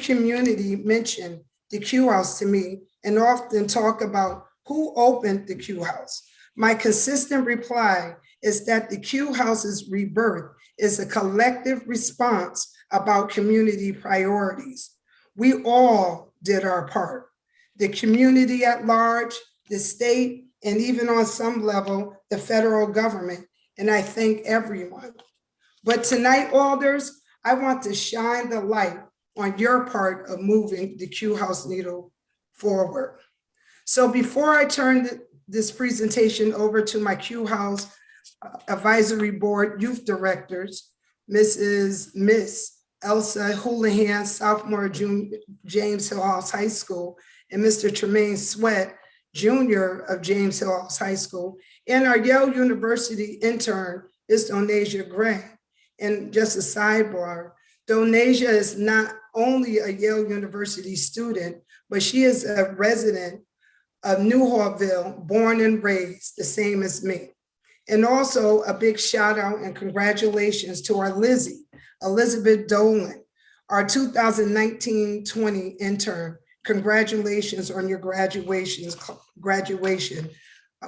community mention the Q House to me and often talk about who opened the Q House. My consistent reply is that the Q House's rebirth is a collective response about community priorities. We all did our part. The community at large, the state, and even on some level, the federal government, and I thank everyone. But tonight, Alders, I want to shine the light on your part of moving the Q House needle forward. So before I turn this presentation over to my Q House Advisory Board Youth Directors, Miss Elsa Houlihan, sophomore James Hill House High School, and Mr. Tremaine Sweat, junior of James Hill House High School, and our Yale University intern is Donasia Gray. And just a sidebar, Donasia is not only a Yale University student, but she is a resident of Newhallville, born and raised, the same as me. And also a big shout out and congratulations to our Lizzie, Elizabeth Dolan, our 2019-20 intern. Congratulations on your graduation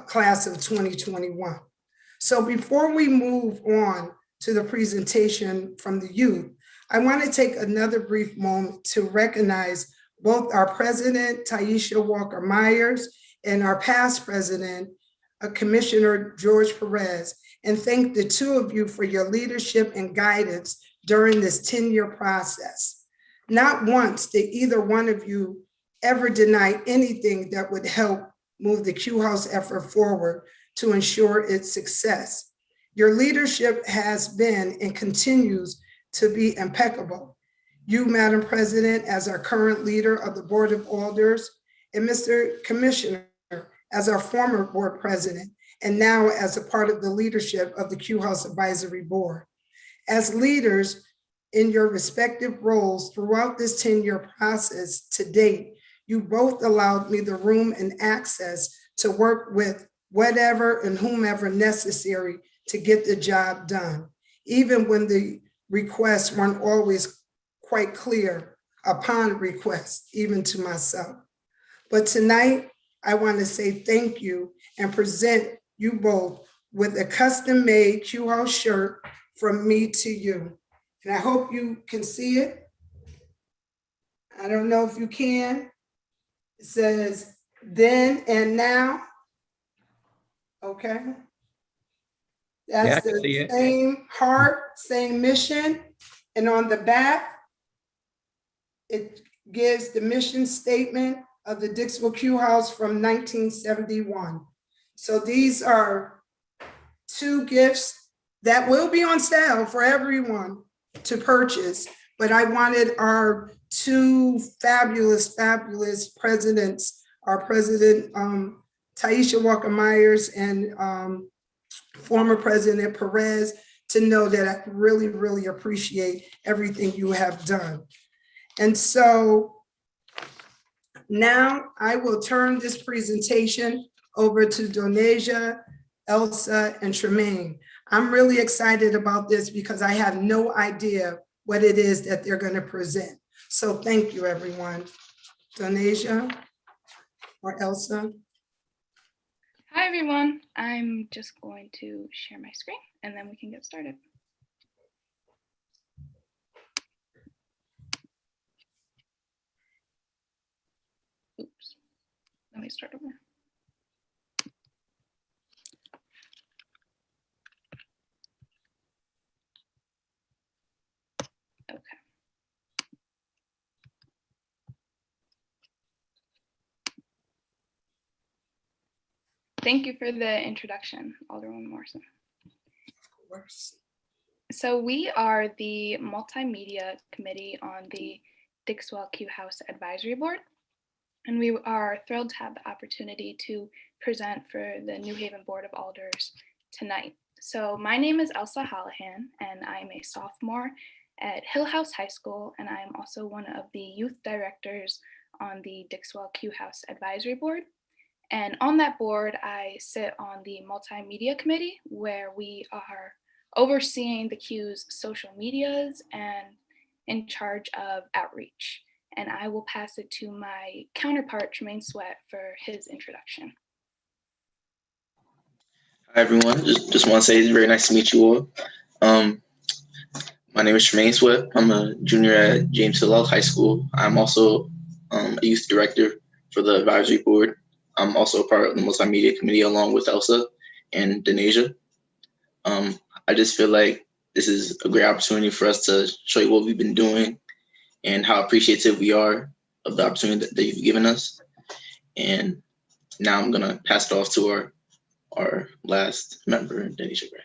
class of 2021. So before we move on to the presentation from the youth, I want to take another brief moment to recognize both our president, Taisha Walker Myers, and our past president, Commissioner George Perez, and thank the two of you for your leadership and guidance during this 10-year process. Not once did either one of you ever deny anything that would help move the Q House effort forward to ensure its success. Your leadership has been and continues to be impeccable. You, Madam President, as our current leader of the Board of Alders, and Mr. Commissioner as our former board president, and now as a part of the leadership of the Q House Advisory Board. As leaders in your respective roles throughout this 10-year process to date, you both allowed me the room and access to work with whatever and whomever necessary to get the job done, even when the requests weren't always quite clear upon request, even to myself. But tonight, I want to say thank you and present you both with a custom-made Q House shirt from me to you. And I hope you can see it. I don't know if you can. It says, then and now. Okay. That's the same heart, same mission. And on the back, it gives the mission statement of the Dixville Q House from 1971. So these are two gifts that will be on sale for everyone to purchase, but I wanted our two fabulous presidents, our president, Taisha Walker Myers, and former President Perez, to know that I really, really appreciate everything you have done. And so now I will turn this presentation over to Donasia, Elsa, and Tremaine. I'm really excited about this because I have no idea what it is that they're going to present. So thank you, everyone. Donasia or Elsa. Hi, everyone. I'm just going to share my screen and then we can get started. Oops, let me start over. Okay. Thank you for the introduction, Alderwoman Morrison. Of course. So we are the Multimedia Committee on the Dixwell Q House Advisory Board, and we are thrilled to have the opportunity to present for the New Haven Board of Alders tonight. So my name is Elsa Houlihan, and I'm a sophomore at Hill House High School, and I'm also one of the youth directors on the Dixwell Q House Advisory Board. And on that board, I sit on the Multimedia Committee, where we are overseeing the Q's social medias and in charge of outreach. and I will pass it to my counterpart, Tremaine Sweat, for his introduction. Hi everyone, just want to say it's very nice to meet you all. My name is Tremaine Sweat. I'm a junior at James Hillel High School. I'm also a youth director for the advisory board. I'm also a part of the multimedia committee along with Elsa and Denasia. I just feel like this is a great opportunity for us to show you what we've been doing and how appreciative we are of the opportunity that you've given us. And now I'm gonna pass it off to our last member, Denasia Gray.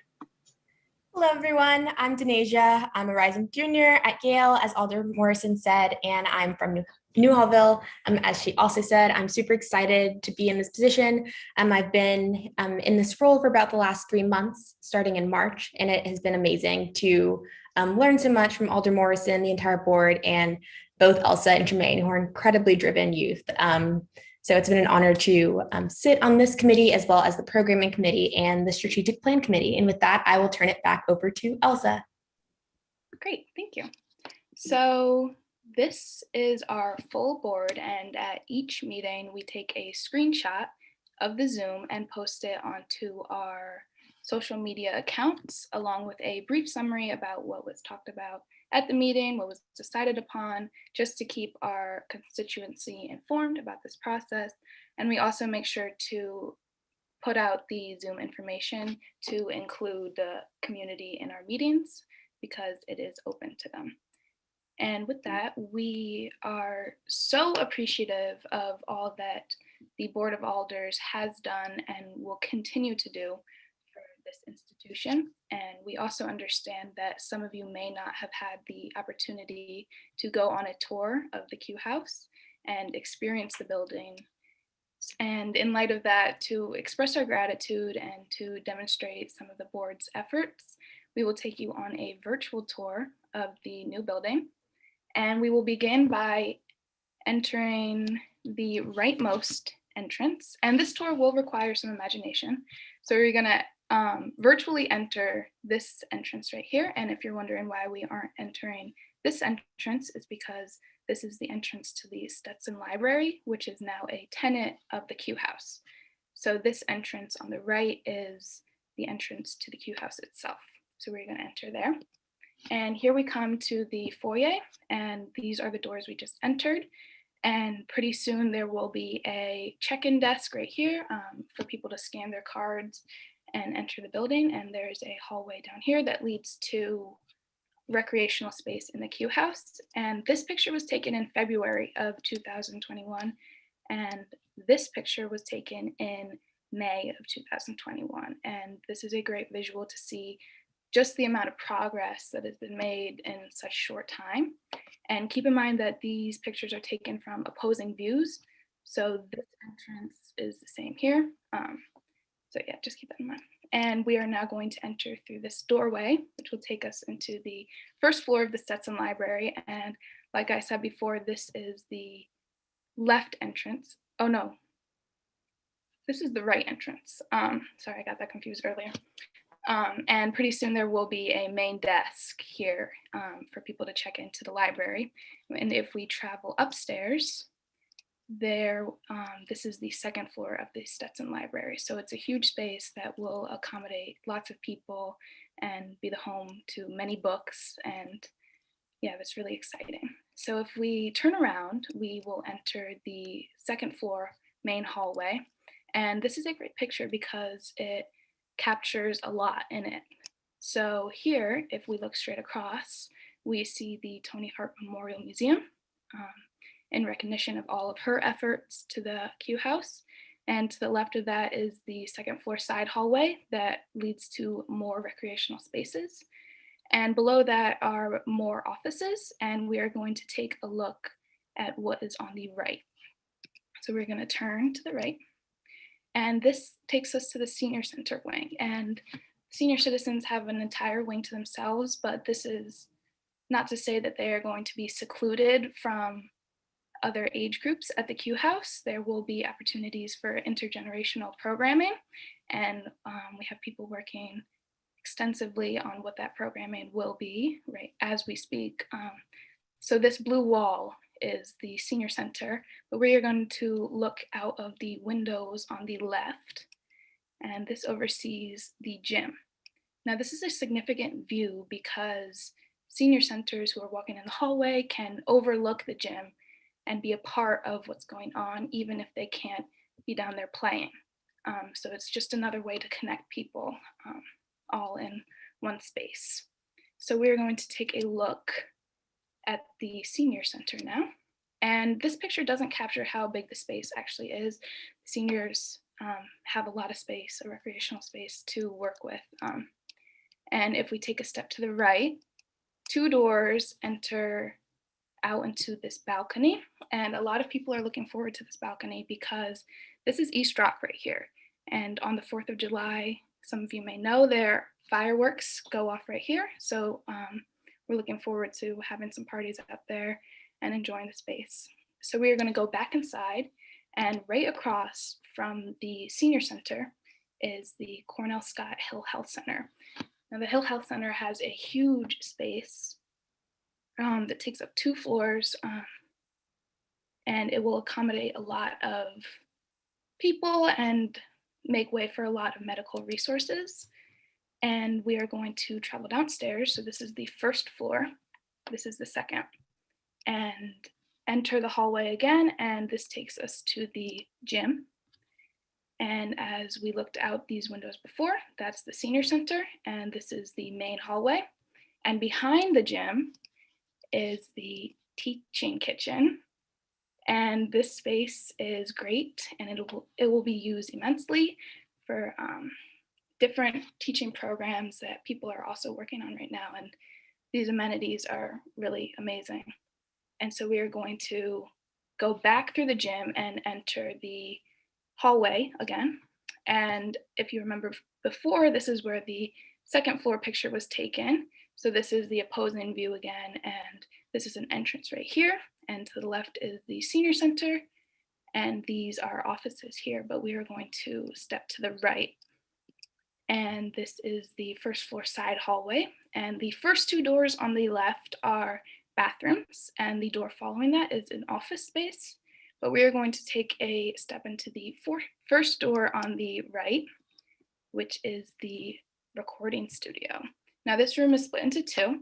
Hello, everyone. I'm Denasia. I'm a rising junior at Yale, as Alder Morrison said, and I'm from Newhallville. As she also said, I'm super excited to be in this position. I've been in this role for about the last 3 months, starting in March, and it has been amazing to learn so much from Alder Morrison, the entire board, and both Elsa and Tremaine, who are incredibly driven youth. So it's been an honor to sit on this committee as well as the programming committee and the strategic plan committee. And with that, I will turn it back over to Elsa. Great, thank you. So this is our full board, and at each meeting, we take a screenshot of the Zoom and post it onto our social media accounts, along with a brief summary about what was talked about at the meeting, what was decided upon, just to keep our constituency informed about this process. And we also make sure to put out the Zoom information to include the community in our meetings because it is open to them. And with that, we are so appreciative of all that the Board of Alders has done and will continue to do for this institution. And we also understand that some of you may not have had the opportunity to go on a tour of the Q House and experience the building. And in light of that, to express our gratitude and to demonstrate some of the board's efforts, we will take you on a virtual tour of the new building. And we will begin by entering the rightmost entrance. And this tour will require some imagination. So we're gonna virtually enter this entrance right here. And if you're wondering why we aren't entering this entrance, it's because this is the entrance to the Stetson Library, which is now a tenant of the Q House. So this entrance on the right is the entrance to the Q House itself. So we're gonna enter there. And here we come to the foyer, and these are the doors we just entered. And pretty soon there will be a check-in desk right here for people to scan their cards and enter the building. And there's a hallway down here that leads to recreational space in the Q House. And this picture was taken in February of 2021. And this picture was taken in May of 2021. And this is a great visual to see just the amount of progress that has been made in such short time. And keep in mind that these pictures are taken from opposing views. So this entrance is the same here. So yeah, just keep that in mind. And we are now going to enter through this doorway, which will take us into the first floor of the Stetson Library. And like I said before, this is the left entrance. Oh no, this is the right entrance. Sorry, I got that confused earlier. And pretty soon there will be a main desk here for people to check into the library. And if we travel upstairs, this is the second floor of the Stetson Library. So it's a huge space that will accommodate lots of people and be the home to many books. And yeah, it's really exciting. So if we turn around, we will enter the second floor main hallway. And this is a great picture because it captures a lot in it. So here, if we look straight across, we see the Tony Hart Memorial Museum in recognition of all of her efforts to the Q House. And to the left of that is the second floor side hallway that leads to more recreational spaces. And below that are more offices, and we are going to take a look at what is on the right. So we're going to turn to the right. And this takes us to the senior center wing. And senior citizens have an entire wing to themselves, but this is not to say that they are going to be secluded from other age groups at the Q House. There will be opportunities for intergenerational programming, and we have people working extensively on what that programming will be right as we speak. So this blue wall is the senior center, but we are going to look out of the windows on the left, and this oversees the gym. Now, this is a significant view because senior centers who are walking in the hallway can overlook the gym and be a part of what's going on, even if they can't be down there playing. So it's just another way to connect people all in one space. So we're going to take a look at the senior center now. And this picture doesn't capture how big the space actually is. Seniors have a lot of space, a recreational space to work with. And if we take a step to the right, 2 doors enter out into this balcony. And a lot of people are looking forward to this balcony because this is East Rock right here. And on the 4th of July, some of you may know, their fireworks go off right here. So we're looking forward to having some parties up there and enjoying the space. So we are going to go back inside, and right across from the senior center is the Cornell Scott Hill Health Center. Now the Hill Health Center has a huge space that takes up 2 floors, and it will accommodate a lot of people and make way for a lot of medical resources. And we are going to travel downstairs. So this is the 1st floor. This is the 2nd. And enter the hallway again, and this takes us to the gym. And as we looked out these windows before, that's the senior center, and this is the main hallway. And behind the gym is the teaching kitchen. And this space is great, and it will be used immensely for different teaching programs that people are also working on right now. And these amenities are really amazing. And so we are going to go back through the gym and enter the hallway again. And if you remember before, this is where the 2nd floor picture was taken. So this is the opposing view again, and this is an entrance right here. And to the left is the senior center, and these are offices here, but we are going to step to the right. And this is the 1st floor side hallway. And the first 2 doors on the left are bathrooms, and the door following that is an office space. But we are going to take a step into the first door on the right, which is the recording studio. Now this room is split into 2,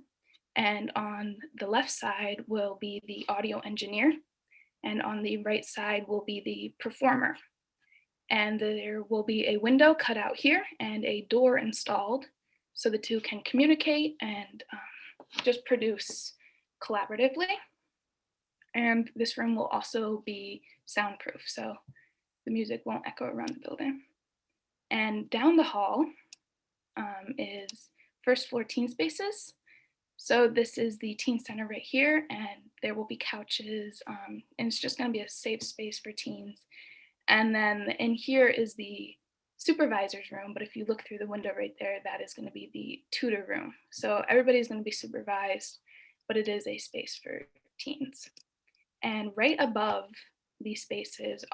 and on the left side will be the audio engineer, and on the right side will be the performer. And there will be a window cut out here and a door installed so the 2 can communicate and just produce collaboratively. And this room will also be soundproof, so the music won't echo around the building. And down the hall is 1st floor teen spaces. So this is the teen center right here, and there will be couches, and it's just going to be a safe space for teens. And then in here is the supervisor's room, but if you look through the window right there, that is going to be the tutor room. So everybody's going to be supervised, but it is a space for teens. And right above these spaces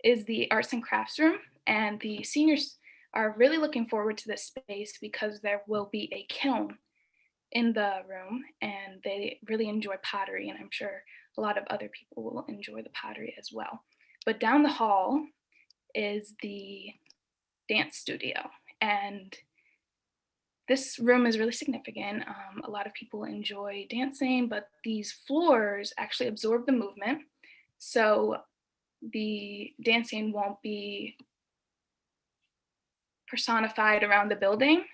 is the arts and crafts room, and the seniors are really looking forward to this space because there will be a kiln in the room, and they really enjoy pottery, and I'm sure a lot of other people will enjoy the pottery as well. But down the hall is the dance studio, and this room is really significant. A lot of people enjoy dancing, but these floors actually absorb the movement, so the dancing won't be personified around the building.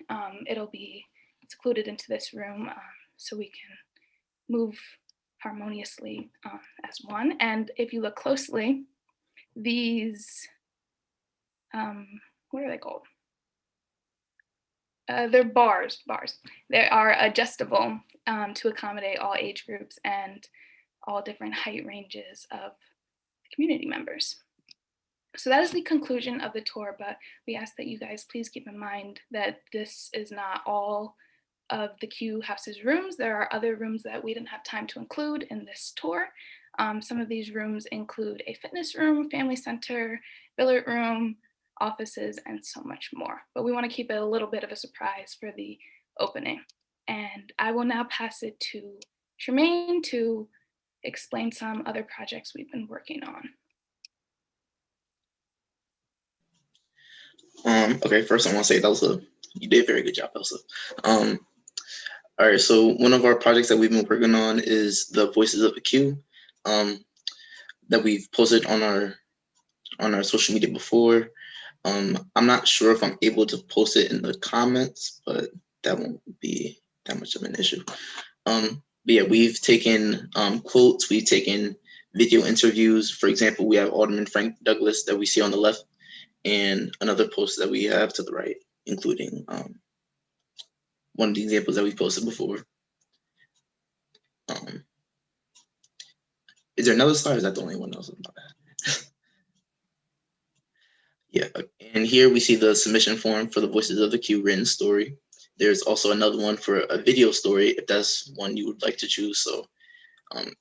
It'll be secluded into this room so we can move harmoniously as one. And if you look closely, these, what are they called? They're bars. They are adjustable to accommodate all age groups and all different height ranges of community members. So that is the conclusion of the tour, but we ask that you guys please keep in mind that this is not all of the Q House's rooms. There are other rooms that we didn't have time to include in this tour. Some of these rooms include a fitness room, family center, billiard room, offices, and so much more. But we want to keep it a little bit of a surprise for the opening. And I will now pass it to Tremaine to explain some other projects we've been working on. Okay, first I want to say, Elsa, you did a very good job, Elsa. All right, so one of our projects that we've been working on is the Voices of the Q, that we've posted on our social media before. I'm not sure if I'm able to post it in the comments, but that won't be that much of an issue. But yeah, we've taken quotes, we've taken video interviews. For example, we have Alderman Frank Douglas that we see on the left, and another post that we have to the right, including one of the examples that we posted before. Is there another slide, or is that the only one else? Yeah, and here we see the submission form for the Voices of the Q written story. There's also another one for a video story, if that's one you would like to choose. So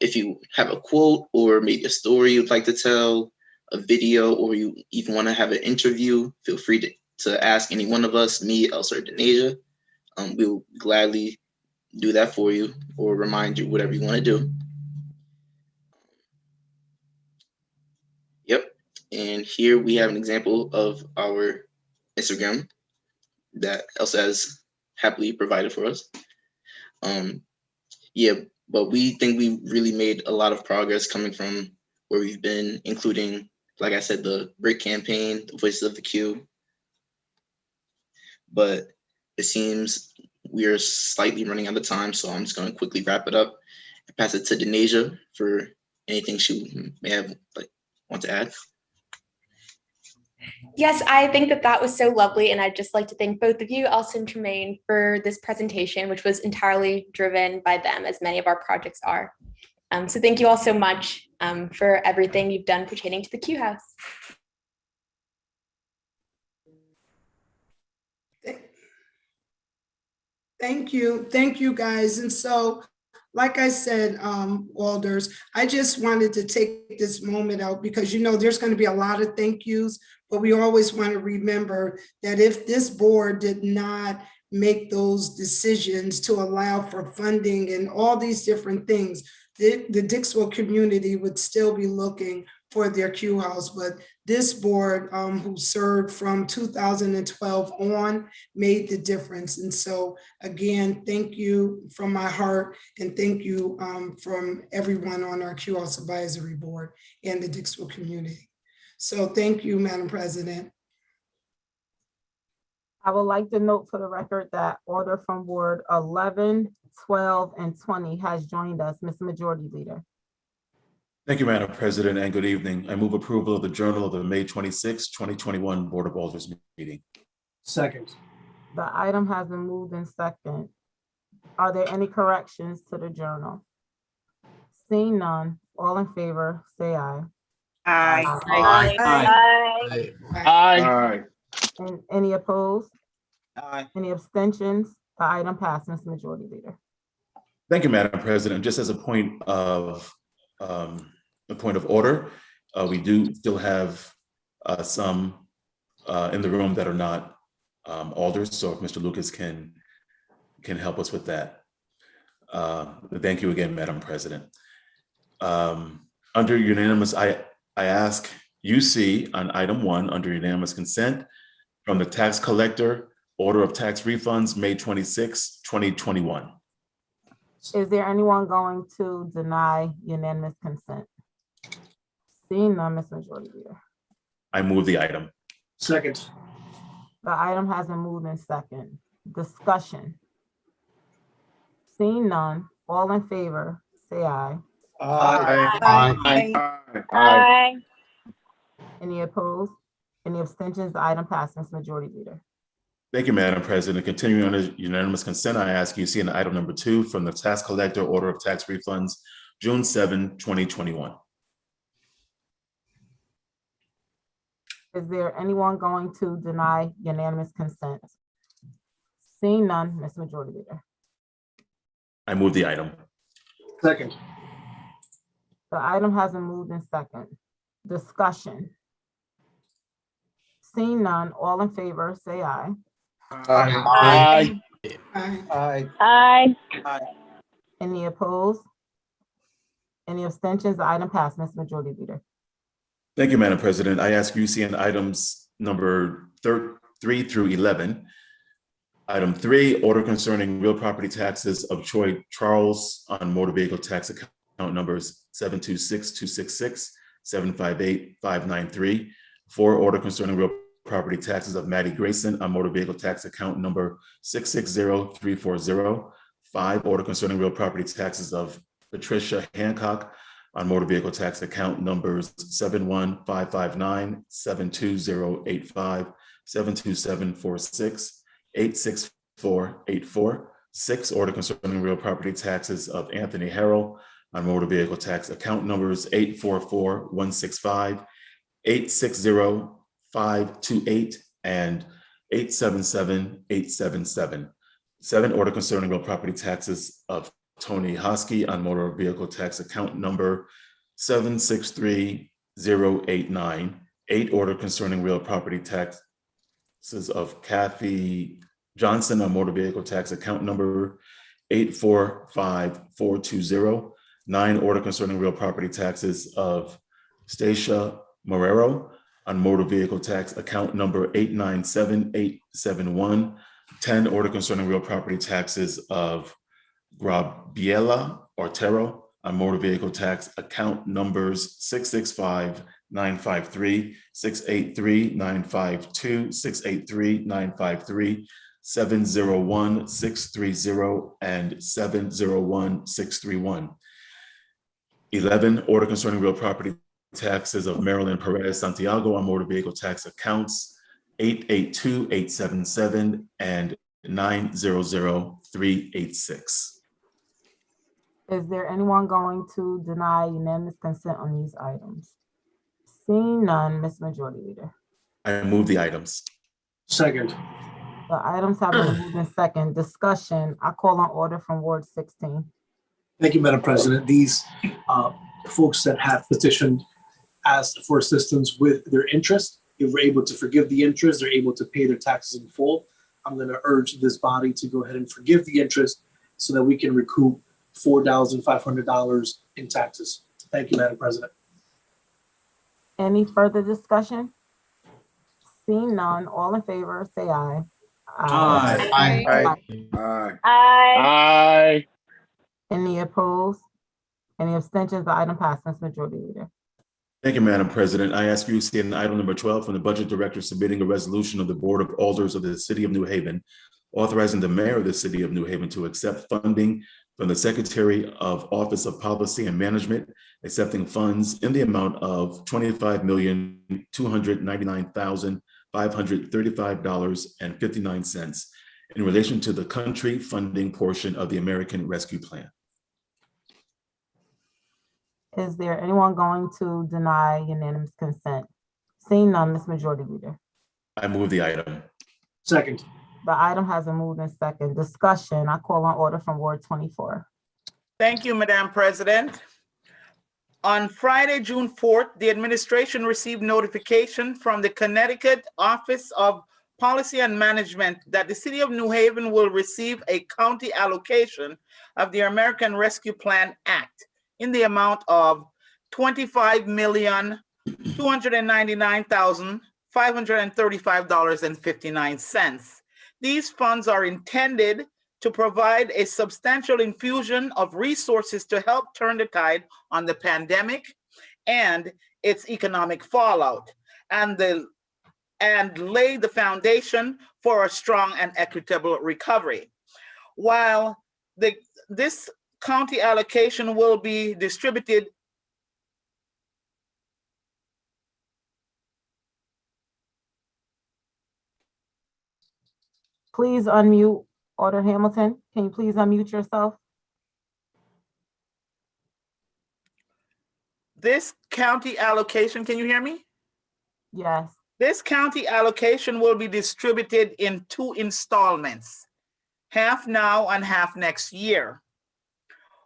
if you have a quote or maybe a story you'd like to tell, a video, or you even want to have an interview, feel free to ask any one of us, me, Elsa, or Denasia. We'll gladly do that for you or remind you, whatever you want to do. Yep. And here we have an example of our Instagram that Elsa has happily provided for us. Yeah, but we think we really made a lot of progress coming from where we've been, including, like I said, the BRIC campaign, the Voices of the Q. But it seems we are slightly running out of time, so I'm just going to quickly wrap it up and pass it to Denasia for anything she may have want to add. Yes, I think that was so lovely. And I'd just like to thank both of you, Elsa and Tremaine, for this presentation, which was entirely driven by them, as many of our projects are. So thank you all so much for everything you've done pertaining to the Q House. Thank you guys. And so, like I said, Alders, I just wanted to take this moment out because, there's going to be a lot of thank yous, but we always want to remember that if this board did not make those decisions to allow for funding and all these different things, the Dixwell community would still be looking for their Q House. But this board, who served from 2012 on, made the difference. And so again, thank you from my heart, and thank you from everyone on our Q House Advisory Board and the Dixwell community. So thank you, Madam President. I would like to note for the record that order from Board 11, 12, and 20 has joined us. Mr. Majority Leader. Thank you, Madam President, and good evening. I move approval of the Journal of the May 26, 2021 Board of Alders meeting. Second. The item has been moved in second. Are there any corrections to the journal? Seeing none, all in favor, say aye. Aye. Aye. Aye. And any opposed? Aye. Any abstentions? The item passes, Mr. Majority Leader. Thank you, Madam President. Just as a point of order, we do still have some in the room that are not alders. So if Mr. Lucas can help us with that. Thank you again, Madam President. Under unanimous, I ask UC on item 1 under unanimous consent from the tax collector, order of tax refunds, May 26, 2021. Is there anyone going to deny unanimous consent? Seeing none, Mr. Majority Leader. I move the item. Second. The item has been moved in second. Discussion. Seeing none, all in favor, say aye. Aye. Any opposed? Any abstentions? The item passes, Mr. Majority Leader. Thank you, Madam President. Continuing under unanimous consent, I ask you to see in item number 2 from the tax collector, order of tax refunds, June 7, 2021. Is there anyone going to deny unanimous consent? Seeing none, Mr. Majority Leader. I move the item. Second. The item has been moved in second. Discussion. Seeing none, all in favor, say aye. Aye. Aye. Aye. Any opposed? Any abstentions? The item passed. Mr. Majority Leader. Thank you, Madam President. I ask UCN items number 3 through 11. Item 3, order concerning real property taxes of Troy Charles on motor vehicle tax account numbers 726-266, 758-593. 4, order concerning real property taxes of Maddie Grayson on motor vehicle tax account number 660-340. 5, order concerning real property taxes of Patricia Hancock on motor vehicle tax account numbers 71559, 72085, 72746, 86484. 6, order concerning real property taxes of Anthony Harrell on motor vehicle tax account numbers 844165, 860528, and 877877. 7, order concerning real property taxes of Tony Hosky on motor vehicle tax account number 763089. 8, order concerning real property taxes of Kathy Johnson on motor vehicle tax account number 845420. 9, order concerning real property taxes of Stacia Morero on motor vehicle tax account number 897871. 10, order concerning real property taxes of Grabiela Ortero on motor vehicle tax account numbers 665-953, 683-952, 683-953, 701-630, and 701-631. 11, order concerning real property taxes of Marilyn Perez Santiago on motor vehicle tax accounts 882-877 and 900-386. Is there anyone going to deny unanimous consent on these items? Seeing none, Ms. Majority Leader. I move the items. Second. The items have been moved in second. Discussion. I call on order from Ward 16. Thank you, Madam President. These folks that have petitioned asked for assistance with their interest. If we're able to forgive the interest, they're able to pay their taxes in full. I'm going to urge this body to go ahead and forgive the interest so that we can recoup $4,500 in taxes. Thank you, Madam President. Any further discussion? Seeing none, all in favor, say aye. Aye. Aye. Aye. Aye. Any opposed? Any abstentions? The item passed, Ms. Majority Leader. Thank you, Madam President. I ask you to see in item number 12 from the Budget Director submitting a resolution of the Board of Alders of the City of New Haven, authorizing the Mayor of the City of New Haven to accept funding from the Secretary of Office of Policy and Management, accepting funds in the amount of $25,299,535.59 in relation to the country funding portion of the American Rescue Plan. Is there anyone going to deny unanimous consent? Seeing none, Ms. Majority Leader. I move the item. Second. The item has been moved in second. Discussion. I call on order from Ward 24. Thank you, Madam President. On Friday, June 4th, the administration received notification from the Connecticut Office of Policy and Management that the City of New Haven will receive a county allocation of the American Rescue Plan Act in the amount of $25,299,535.59. These funds are intended to provide a substantial infusion of resources to help turn the tide on the pandemic and its economic fallout, and lay the foundation for a strong and equitable recovery. While this county allocation will be distributed Please unmute Alder Hamilton. Can you please unmute yourself? this county allocation, can you hear me? Yes. This county allocation will be distributed in 2 installments, half now and half next year.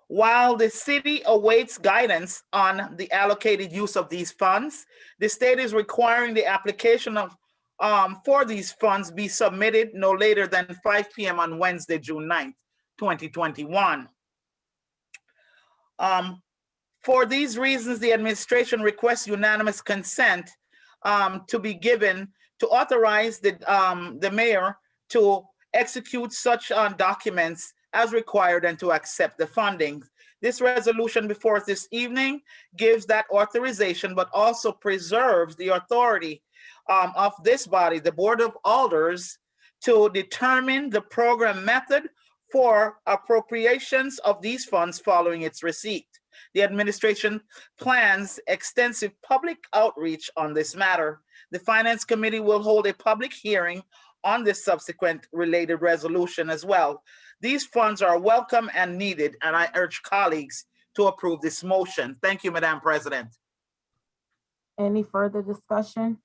While the city awaits guidance on the allocated use of these funds, the state is requiring the application of for these funds be submitted no later than 5 p.m. on Wednesday, June 9th, 2021. For these reasons, the administration requests unanimous consent to be given to authorize the mayor to execute such documents as required and to accept the funding. This resolution before us this evening gives that authorization, but also preserves the authority of this body, the Board of Alders, to determine the program method for appropriations of these funds following its receipt. The administration plans extensive public outreach on this matter. The Finance Committee will hold a public hearing on this subsequent related resolution as well. These funds are welcome and needed, and I urge colleagues to approve this motion. Thank you, Madam President. Any further discussion?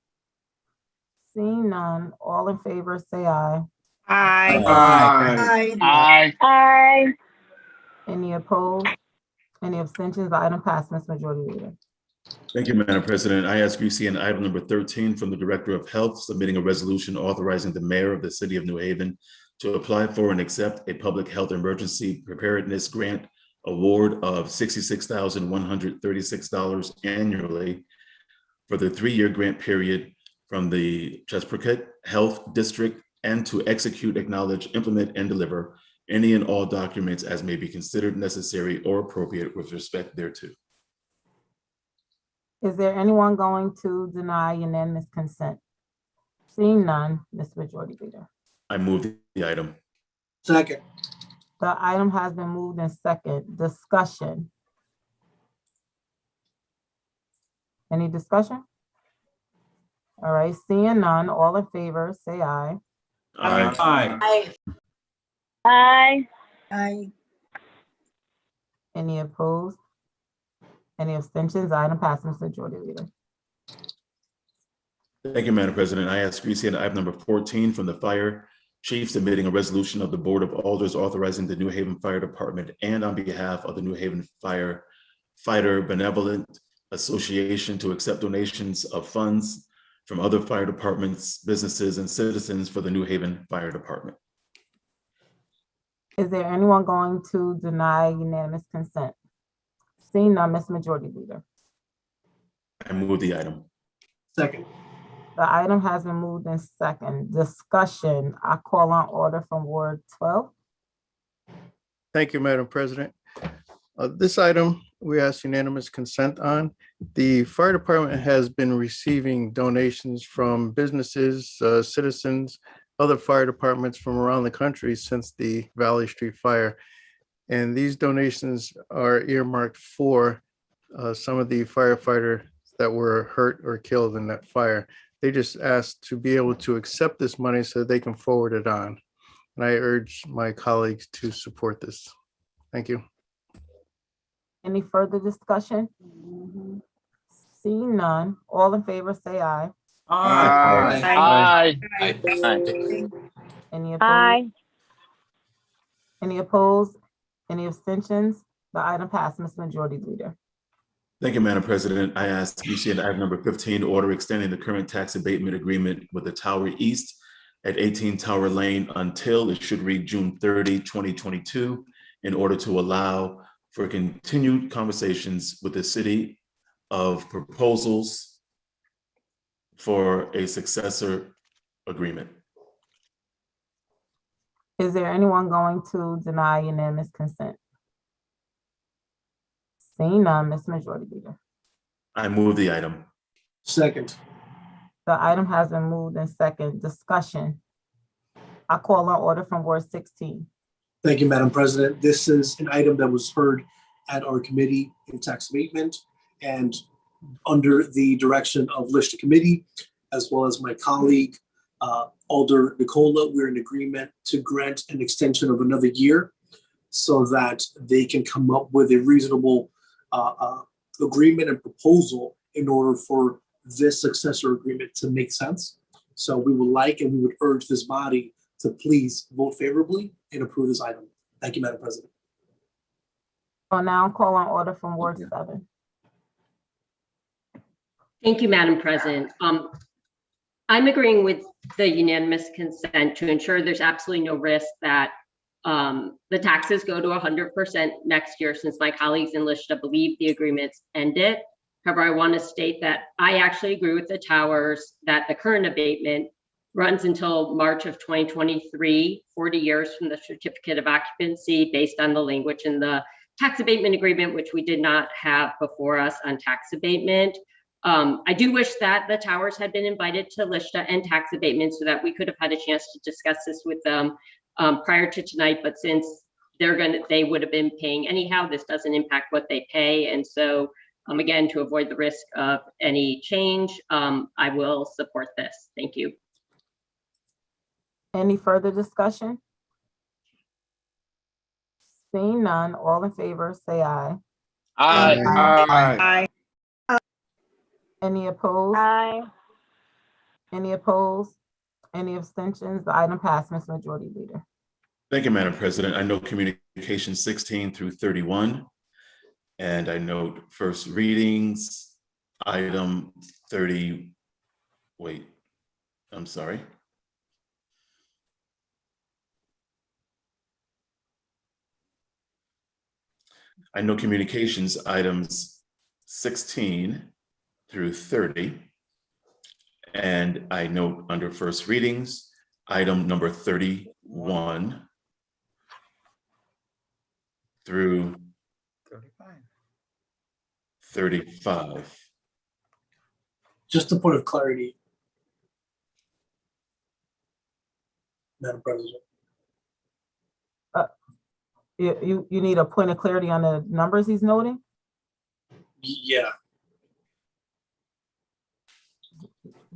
Seeing none, all in favor, say aye. Aye. Aye. Aye. Aye. Any opposed? Any abstentions? The item passed, Ms. Majority Leader. Thank you, Madam President. I ask UC item number 13 from the Director of Health, submitting a resolution authorizing the mayor of the city of New Haven to apply for and accept a public health emergency preparedness grant award of $66,136 annually for the 3-year grant period from the Chesapeake Health District, and to execute, acknowledge, implement, and deliver any and all documents as may be considered necessary or appropriate with respect thereto. Is there anyone going to deny unanimous consent? Seeing none, Ms. Majority Leader. I move the item. Second. The item has been moved in second. Discussion. Any discussion? All right, seeing none, all in favor, say aye. Aye. Aye. Aye. Aye. Any opposed? Any abstentions? Item passes, Ms. Majority Leader. Thank you, Madam President. I ask receipt item number 14 from the Fire Chief, submitting a resolution of the Board of Alders authorizing the New Haven Fire Department and on behalf of the New Haven Firefighter Benevolent Association to accept donations of funds from other fire departments, businesses, and citizens for the New Haven Fire Department. Is there anyone going to deny unanimous consent? Seeing none, Ms. Majority Leader. I move the item. Second. The item has been moved in second. Discussion. I call on order from Ward 12. Thank you, Madam President. This item, we ask unanimous consent on. The fire department has been receiving donations from businesses, citizens, other fire departments from around the country since the Valley Street fire. And these donations are earmarked for some of the firefighters that were hurt or killed in that fire. They just asked to be able to accept this money so they can forward it on. And I urge my colleagues to support this. Thank you. Any further discussion? Seeing none, all in favor, say aye. Aye. Any opposed? Aye. Any opposed? Any abstentions? The item passed, Ms. Majority Leader. Thank you, Madam President. I ask UC item number 15, order extending the current tax abatement agreement with the Tower East at 18 Tower Lane until, it should read, June 30, 2022, in order to allow for continued conversations with the city of proposals for a successor agreement. Is there anyone going to deny unanimous consent? Seeing none, Ms. Majority Leader. I move the item. Second. The item has been moved in second. Discussion. I call on order from Ward 16. Thank you, Madam President. This is an item that was heard at our committee in tax abatement, and under the direction of Lishta Committee, as well as my colleague, Alder Nicola, we're in agreement to grant an extension of another year so that they can come up with a reasonable agreement and proposal in order for this successor agreement to make sense. So we would like and we would urge this body to please vote favorably and approve this item. Thank you, Madam President. I'll now call on order from Ward 7. Thank you, Madam President. I'm agreeing with the unanimous consent to ensure there's absolutely no risk that The taxes go to 100% next year since my colleagues in Lista believe the agreements ended. However, I want to state that I actually agree with the towers that the current abatement runs until March of 2023, 40 years from the certificate of occupancy based on the language in the tax abatement agreement, which we did not have before us on tax abatement. I do wish that the towers had been invited to Lista and tax abatement so that we could have had a chance to discuss this with them prior to tonight, but since they would have been paying anyhow, this doesn't impact what they pay. And so again, to avoid the risk of any change, I will support this. Thank you. Any further discussion? Seeing none, all in favor, say aye. Aye. Any opposed? Aye. Any opposed? Any abstentions? The item passed, Ms. Majority Leader. Thank you, Madam President. I note communication 16 through 31. And I note first readings, item 30, wait, I'm sorry. I know communications items 16 through 30. And I note under first readings, item number 31 through 35. Just a point of clarity, Madam President. You need a point of clarity on the numbers he's noting? Yeah,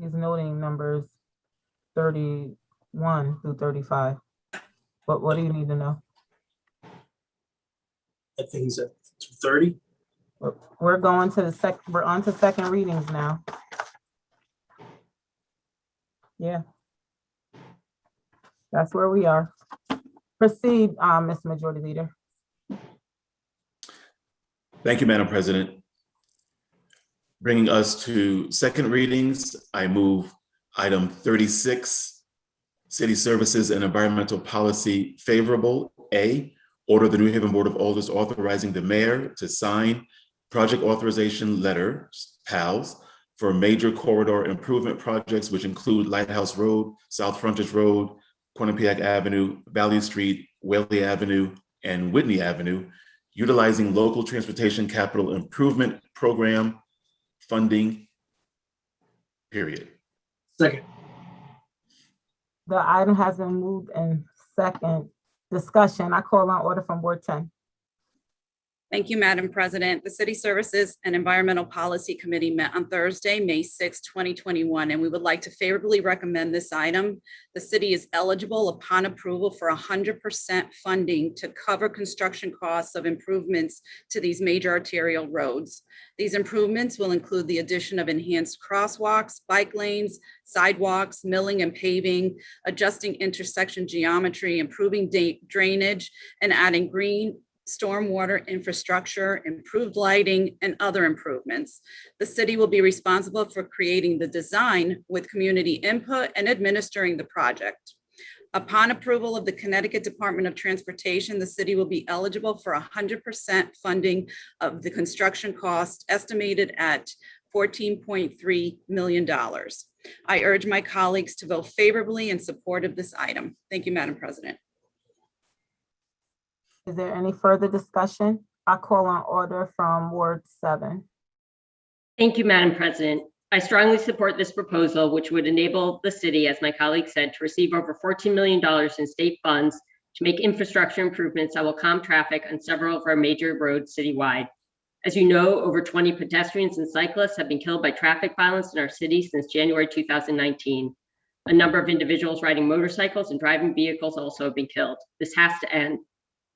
He's noting numbers 31 through 35. But what do you need to know? I think he's at 30. We're going to we're on to second readings now. Yeah. That's where we are. Proceed, Ms. Majority Leader. Thank you, Madam President. Bringing us to second readings, I move item 36, City Services and Environmental Policy Favorable. A, order the New Haven Board of Alders authorizing the mayor to sign project authorization letters, PALs, for major corridor improvement projects, which include Lighthouse Road, South Frontage Road, Quinnipiac Avenue, Valley Street, Whaley Avenue, and Whitney Avenue, utilizing local transportation capital improvement program funding, period. Second. The item has been moved and second. Discussion. I call on order from Board 10. Thank you, Madam President. The City Services and Environmental Policy Committee met on Thursday, May 6, 2021, and we would like to favorably recommend this item. The city is eligible upon approval for 100% funding to cover construction costs of improvements to these major arterial roads. These improvements will include the addition of enhanced crosswalks, bike lanes, sidewalks, milling and paving, adjusting intersection geometry, improving drainage, and adding green stormwater infrastructure, improved lighting, and other improvements. The city will be responsible for creating the design with community input and administering the project. Upon approval of the Connecticut Department of Transportation, the city will be eligible for 100% funding of the construction cost, estimated at $14.3 million. I urge my colleagues to vote favorably in support of this item. Thank you, Madam President. Is there any further discussion? I call on order from Ward 7. Thank you, Madam President. I strongly support this proposal, which would enable the city, as my colleague said, to receive over $14 million in state funds to make infrastructure improvements that will calm traffic on several of our major roads citywide. As you know, over 20 pedestrians and cyclists have been killed by traffic violence in our city since January 2019. A number of individuals riding motorcycles and driving vehicles also have been killed. This has to end.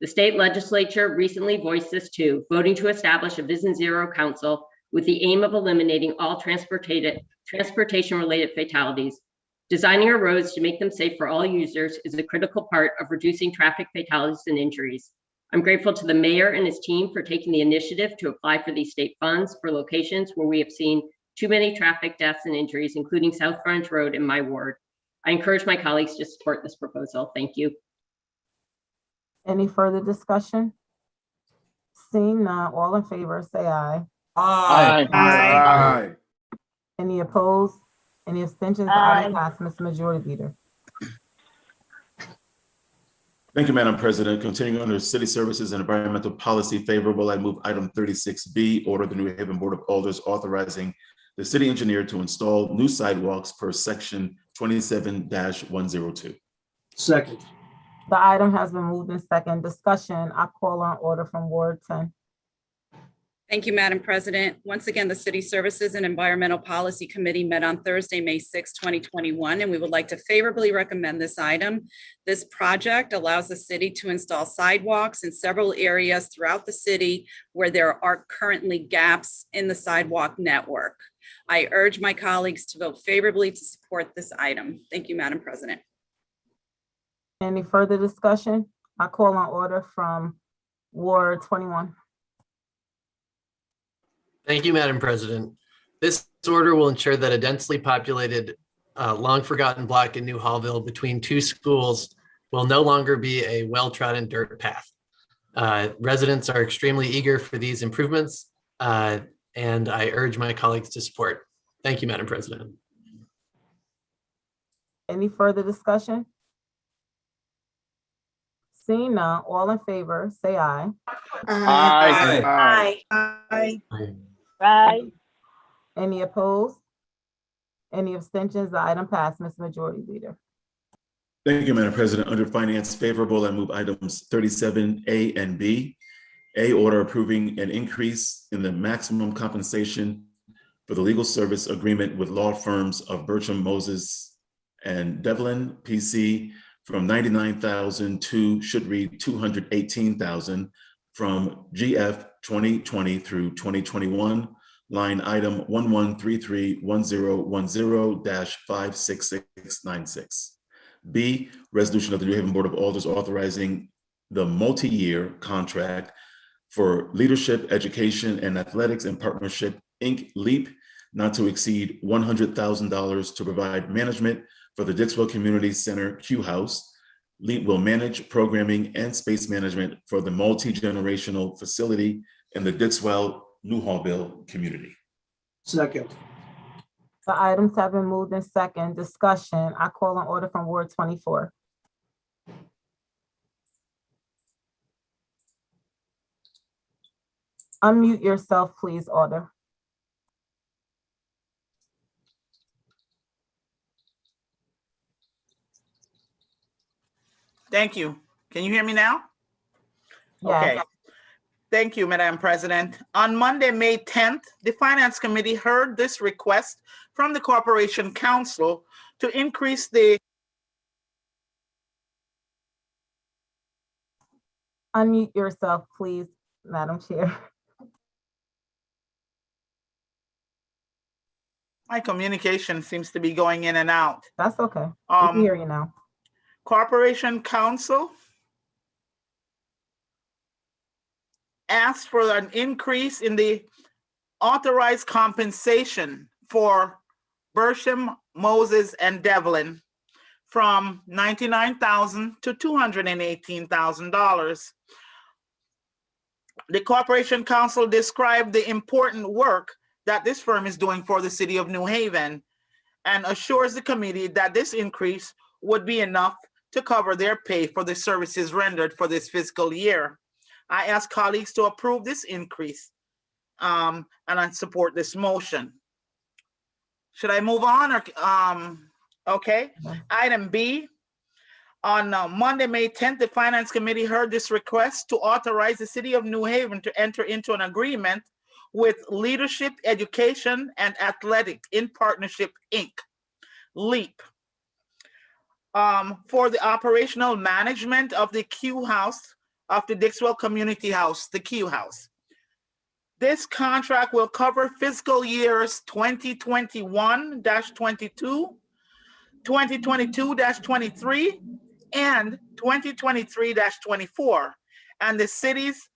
The state legislature recently voiced this too, voting to establish a Vision Zero Council with the aim of eliminating all transportation-related fatalities. Designing our roads to make them safe for all users is a critical part of reducing traffic fatalities and injuries. I'm grateful to the mayor and his team for taking the initiative to apply for these state funds for locations where we have seen too many traffic deaths and injuries, including South Frontage Road in my ward. I encourage my colleagues to support this proposal. Thank you. Any further discussion? Seeing none, all in favor, say aye. Aye. Aye. Any opposed? Any abstentions? The item passed, Mr. Majority Leader. Thank you, Madam President. Continuing under City Services and Environmental Policy favorable, I move item 36B, order the New Haven Board of Alders authorizing the city engineer to install new sidewalks per section 27-102. Second. The item has been moved in second. Discussion, I call on order from Ward 10. Thank you, Madam President. Once again, the City Services and Environmental Policy Committee met on Thursday, May 6, 2021, and we would like to favorably recommend this item. This project allows the city to install sidewalks in several areas throughout the city where there are currently gaps in the sidewalk network. I urge my colleagues to vote favorably to support this item. Thank you, Madam President. Any further discussion? I call on order from Ward 21. Thank you, Madam President. This order will ensure that a densely populated, long forgotten block in New Hallville between two schools will no longer be a well-trodden dirt path. Residents are extremely eager for these improvements, and I urge my colleagues to support. Thank you, Madam President. Any further discussion? Seeing none, all in favor, say aye. Aye. Aye. Aye. Any opposed? Any abstentions? The item passed, Mr. Majority Leader. Thank you, Madam President. Under Finance favorable, I move items 37A and B. A, order approving an increase in the maximum compensation for the legal service agreement with law firms of Bertram, Moses, and Devlin, PC, from $99,000 to, should read $218,000, from GF 2020 through 2021, line item 11331010-56696. B, resolution of the New Haven Board of Alders authorizing the multi-year contract for Leadership, Education, and Athletics and Partnership, Inc., LEAP, not to exceed $100,000 to provide management for the Dixwell Community Center Q House. LEAP will manage programming and space management for the multi-generational facility in the Dixwell, New Hallville community. Second. The items have been moved in second. Discussion, I call on order from Ward 24. Unmute yourself, please, Order. Thank you. Can you hear me now? Yes. Okay. Thank you, Madam President. On Monday, May 10th, the Finance Committee heard this request from the Corporation Council to increase the Unmute yourself, please, Madam Chair. My communication seems to be going in and out. That's okay. We can hear you now. Corporation Council asked for an increase in the authorized compensation for Bertram, Moses, and Devlin from $99,000 to $218,000. The Corporation Council described the important work that this firm is doing for the city of New Haven and assures the committee that this increase would be enough to cover their pay for the services rendered for this fiscal year. I ask colleagues to approve this increase and I support this motion. Should I move on or, okay. Item B, on Monday, May 10th, the Finance Committee heard this request to authorize the city of New Haven to enter into an agreement with Leadership, Education, and Athletics in Partnership, Inc., LEAP, for the operational management of the Q House of the Dixwell Community House, the Q House. This contract will cover fiscal years 2021-22, 2022-23, and 2023-24, and the city's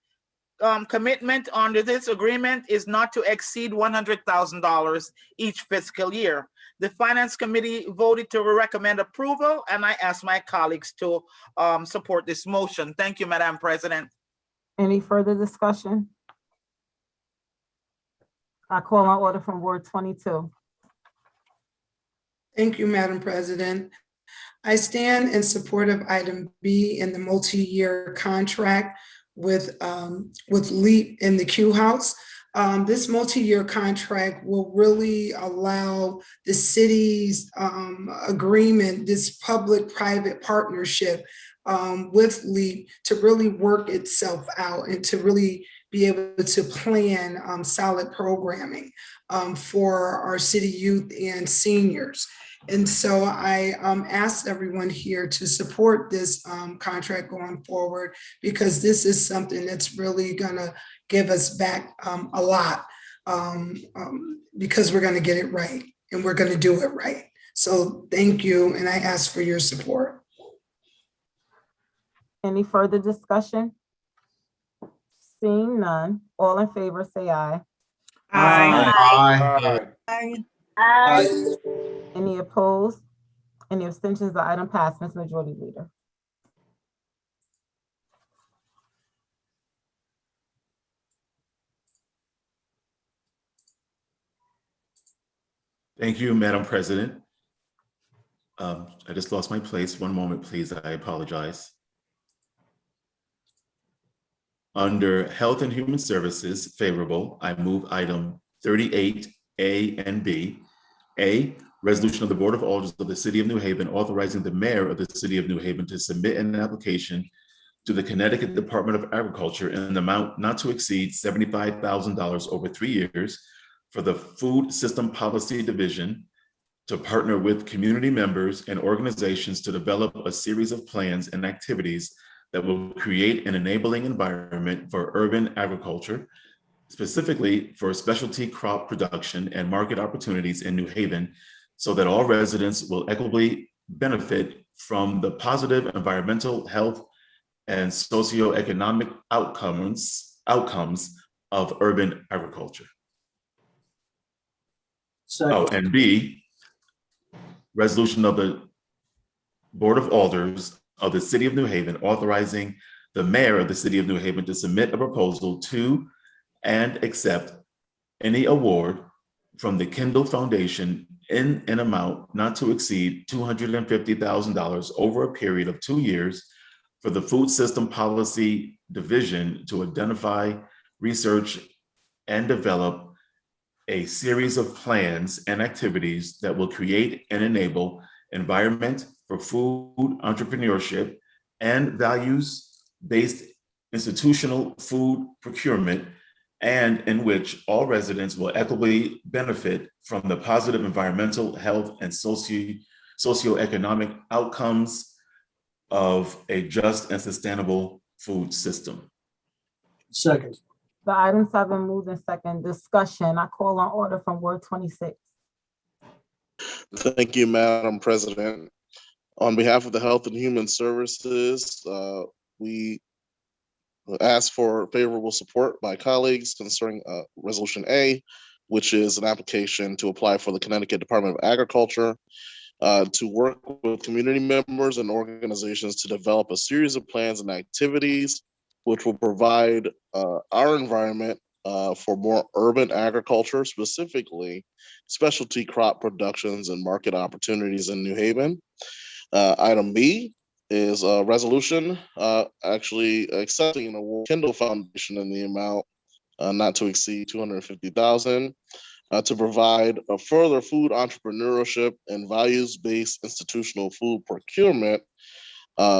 commitment under this agreement is not to exceed $100,000 each fiscal year. The Finance Committee voted to recommend approval, and I ask my colleagues to support this motion. Thank you, Madam President. Any further discussion? I call on order from Ward 22. Thank you, Madam President. I stand in support of item B in the multi-year contract with LEAP in the Q House. This multi-year contract will really allow the city's agreement, this public-private partnership with LEAP to really work itself out and to really be able to plan solid programming for our city youth and seniors. And so I asked everyone here to support this contract going forward, because this is something that's really gonna give us back a lot, because we're gonna get it right and we're gonna do it right. So thank you, and I ask for your support. Any further discussion? Seeing none, all in favor say aye. Aye. Aye. Any opposed? Any abstentions? The item passed. Ms. Majority Leader. Thank you, Madam President. I just lost my place. One moment, please. I apologize. Under Health and Human Services, favorable, I move item 38A and B. A, resolution of the Board of Alders of the City of New Haven authorizing the mayor of the City of New Haven to submit an application to the Connecticut Department of Agriculture in an amount not to exceed $75,000 over 3 years for the Food System Policy Division to partner with community members and organizations to develop a series of plans and activities that will create an enabling environment for urban agriculture, specifically for specialty crop production and market opportunities in New Haven, so that all residents will equitably benefit from the positive environmental, health, and socioeconomic outcomes of urban agriculture. Oh, and B, resolution of the Board of Alders of the City of New Haven authorizing the mayor of the City of New Haven to submit a proposal to and accept any award from the Kindle Foundation in an amount not to exceed $250,000 over a period of 2 years for the Food System Policy Division to identify, research, and develop a series of plans and activities that will create and enable environment for food entrepreneurship and values-based institutional food procurement, and in which all residents will equitably benefit from the positive environmental, health, and socioeconomic outcomes of a just and sustainable food system. Second. The items have been moved in second. Discussion. I call on order from Ward 26. Thank you, Madam President. On behalf of the Health and Human Services, we ask for favorable support by colleagues concerning Resolution A, which is an application to apply for the Connecticut Department of Agriculture to work with community members and organizations to develop a series of plans and activities which will provide our environment for more urban agriculture, specifically specialty crop productions and market opportunities in New Haven. Item B is a resolution actually accepting an award Kindle Foundation in the amount not to exceed $250,000 to provide a further food entrepreneurship and values-based institutional food procurement,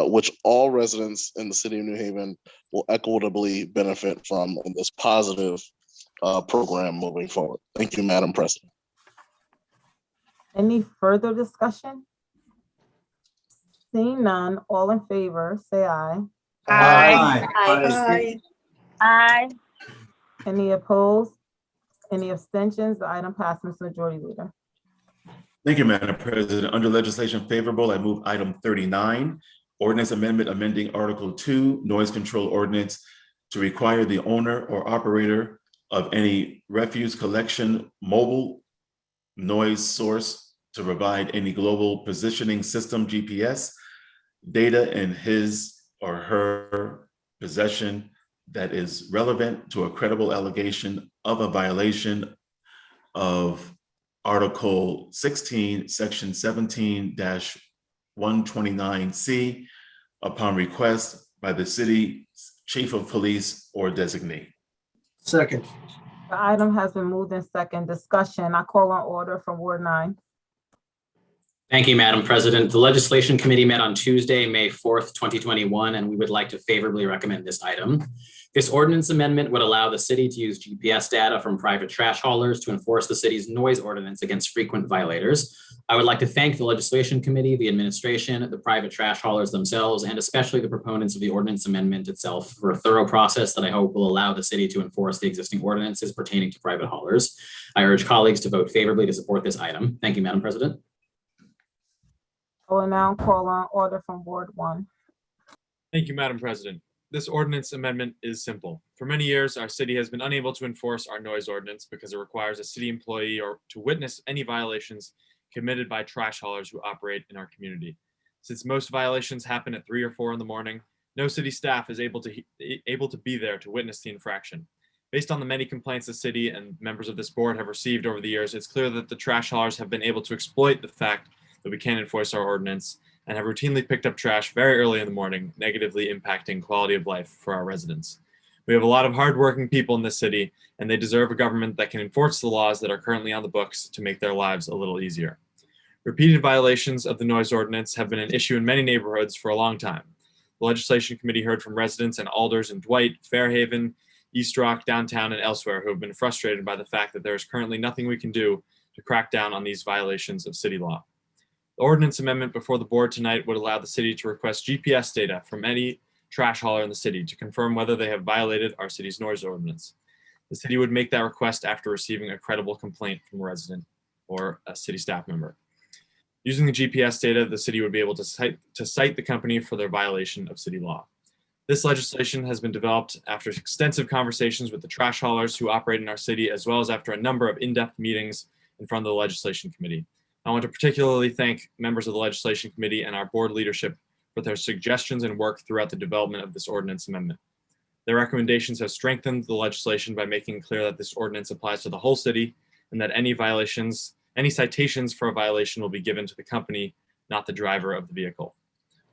which all residents in the City of New Haven will equitably benefit from in this positive program moving forward. Thank you, Madam President. Any further discussion? Seeing none, all in favor, say aye. Aye. Aye. Aye. Any opposed? Any abstentions? The item passes. Ms. Majority Leader. Thank you, Madam President. Under legislation favorable, I move item 39, ordinance amendment amending Article 2, noise control ordinance to require the owner or operator of any refuse collection mobile noise source to provide any global positioning system GPS data in his or her possession that is relevant to a credible allegation of a violation of Article 16, Section 17-129C upon request by the city chief of police or designee. Second. The item has been moved in second. Discussion. I call on order from Ward 9. Thank you, Madam President. The Legislation Committee met on Tuesday, May 4th, 2021, and we would like to favorably recommend this item. This ordinance amendment would allow the city to use GPS data from private trash haulers to enforce the city's noise ordinance against frequent violators. I would like to thank the Legislation Committee, the administration, the private trash haulers themselves, and especially the proponents of the ordinance amendment itself for a thorough process that I hope will allow the city to enforce the existing ordinances pertaining to private haulers. I urge colleagues to vote favorably to support this item. Thank you, Madam President. I will now call on order from Ward 1. Thank you, Madam President. This ordinance amendment is simple. For many years, our city has been unable to enforce our noise ordinance because it requires a city employee or to witness any violations committed by trash haulers who operate in our community. Since most violations happen at 3 or 4 in the morning, no city staff is able to be there to witness the infraction. Based on the many complaints the city and members of this board have received over the years, it's clear that the trash haulers have been able to exploit the fact that we can't enforce our ordinance and have routinely picked up trash very early in the morning, negatively impacting quality of life for our residents. We have a lot of hardworking people in this city, and they deserve a government that can enforce the laws that are currently on the books to make their lives a little easier. Repeated violations of the noise ordinance have been an issue in many neighborhoods for a long time. The Legislation Committee heard from residents in Alders and Dwight, Fairhaven, East Rock, downtown, and elsewhere who have been frustrated by the fact that there is currently nothing we can do to crack down on these violations of city law. The ordinance amendment before the board tonight would allow the city to request GPS data from any trash hauler in the city to confirm whether they have violated our city's noise ordinance. The city would make that request after receiving a credible complaint from a resident or a city staff member. Using the GPS data, the city would be able to cite the company for their violation of city law. This legislation has been developed after extensive conversations with the trash haulers who operate in our city, as well as after a number of in-depth meetings in front of the Legislation Committee. I want to particularly thank members of the Legislation Committee and our board leadership for their suggestions and work throughout the development of this ordinance amendment. Their recommendations have strengthened the legislation by making clear that this ordinance applies to the whole city and that any citations for a violation will be given to the company, not the driver of the vehicle.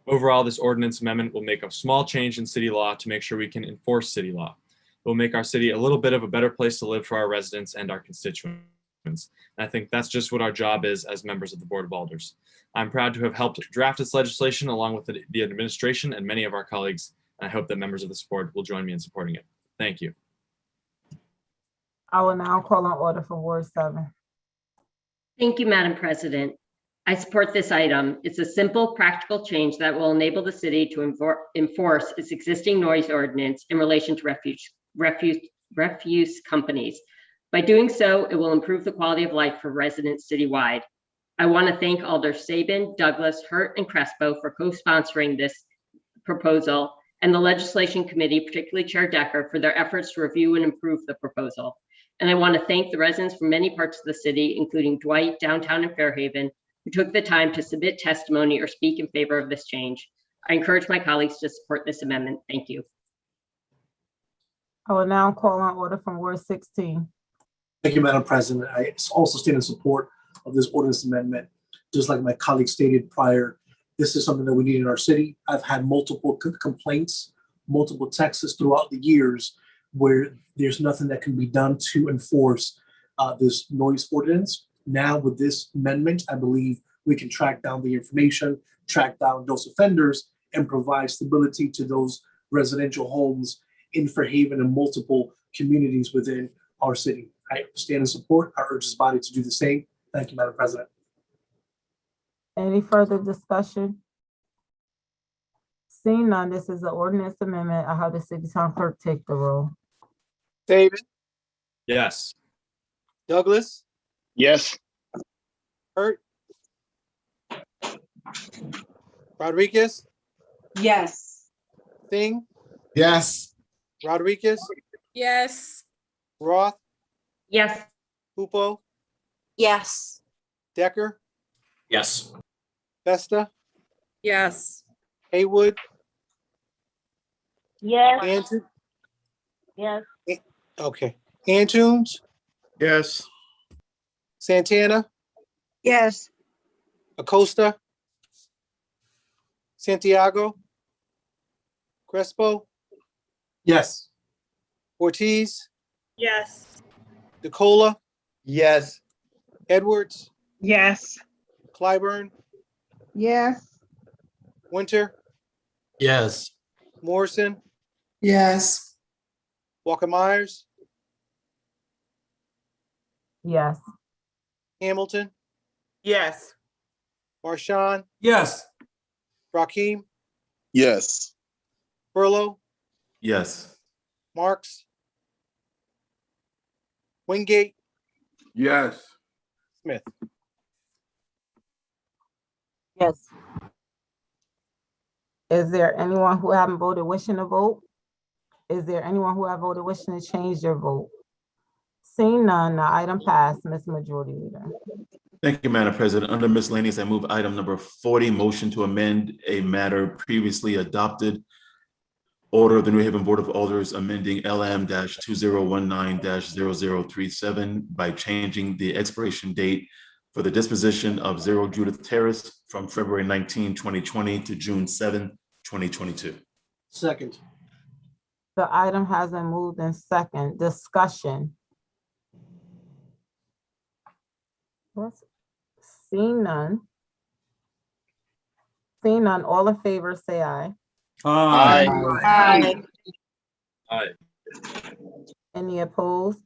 Overall, this ordinance amendment will make a small change in city law to make sure we can enforce city law. It will make our city a little bit of a better place to live for our residents and our constituents. And I think that's just what our job is as members of the Board of Alders. I'm proud to have helped draft this legislation along with the administration and many of our colleagues. And I hope that members of this board will join me in supporting it. Thank you. I will now call on order from Ward 7. Thank you, Madam President. I support this item. It's a simple, practical change that will enable the city to enforce its existing noise ordinance in relation to refuse companies. By doing so, it will improve the quality of life for residents citywide. I want to thank Alders Sabin, Douglas, Hurt, and Crespo for co-sponsoring this proposal, and the Legislation Committee, particularly Chair Decker, for their efforts to review and improve the proposal. And I want to thank the residents from many parts of the city, including Dwight, downtown, and Fairhaven, who took the time to submit testimony or speak in favor of this change. I encourage my colleagues to support this amendment. Thank you. I will now call on order from Ward 16. Thank you, Madam President. I also stand in support of this ordinance amendment. Just like my colleague stated prior, this is something that we need in our city. I've had multiple complaints, multiple texts throughout the years where there's nothing that can be done to enforce this noise ordinance. Now with this amendment, I believe we can track down the information, track down those offenders, and provide stability to those residential homes in Fairhaven and multiple communities within our city. I stand in support. I urge this body to do the same. Thank you, Madam President. Any further discussion? Seeing none, this is an ordinance amendment. I have the city town clerk take the roll. David, Yes. Douglas, Yes. Hurt, Rodriguez, Yes. Singh, Yes. Rodriguez, Yes. Roth, Yes. Pupo, Yes. Decker, Yes. Vesta, Yes. Haywood, Yes. Anton, Yes. okay, Antunes, Yes. Santana, Yes. Acosta, Santiago, Crespo, Yes. Ortiz, Yes. DeCola, Yes. Edwards, Yes. Clyburn, Yes. Winter, Yes. Morrison, Yes. Walker Myers, Yes. Hamilton, Yes. Marshawn, Yes. Raheem, Yes. Furlow, Yes. Marks, Wingate, Yes. Smith. Yes. Is there anyone who haven't voted wishing to vote? Is there anyone who have voted wishing to change their vote? Seeing none, the item passed. Ms. Majority Leader. Thank you, Madam President. Under miscellaneous, I move item number 40, motion to amend a matter previously adopted. Order of the New Haven Board of Alders amending LM-2019-0037 by changing the expiration date for the disposition of 0 Judith Terrace from February 19, 2020 to June 7, 2022. Second. The item has been moved in second. Discussion. Seeing none. Seeing none, all in favor, say aye. Aye. Aye. Aye. Any opposed?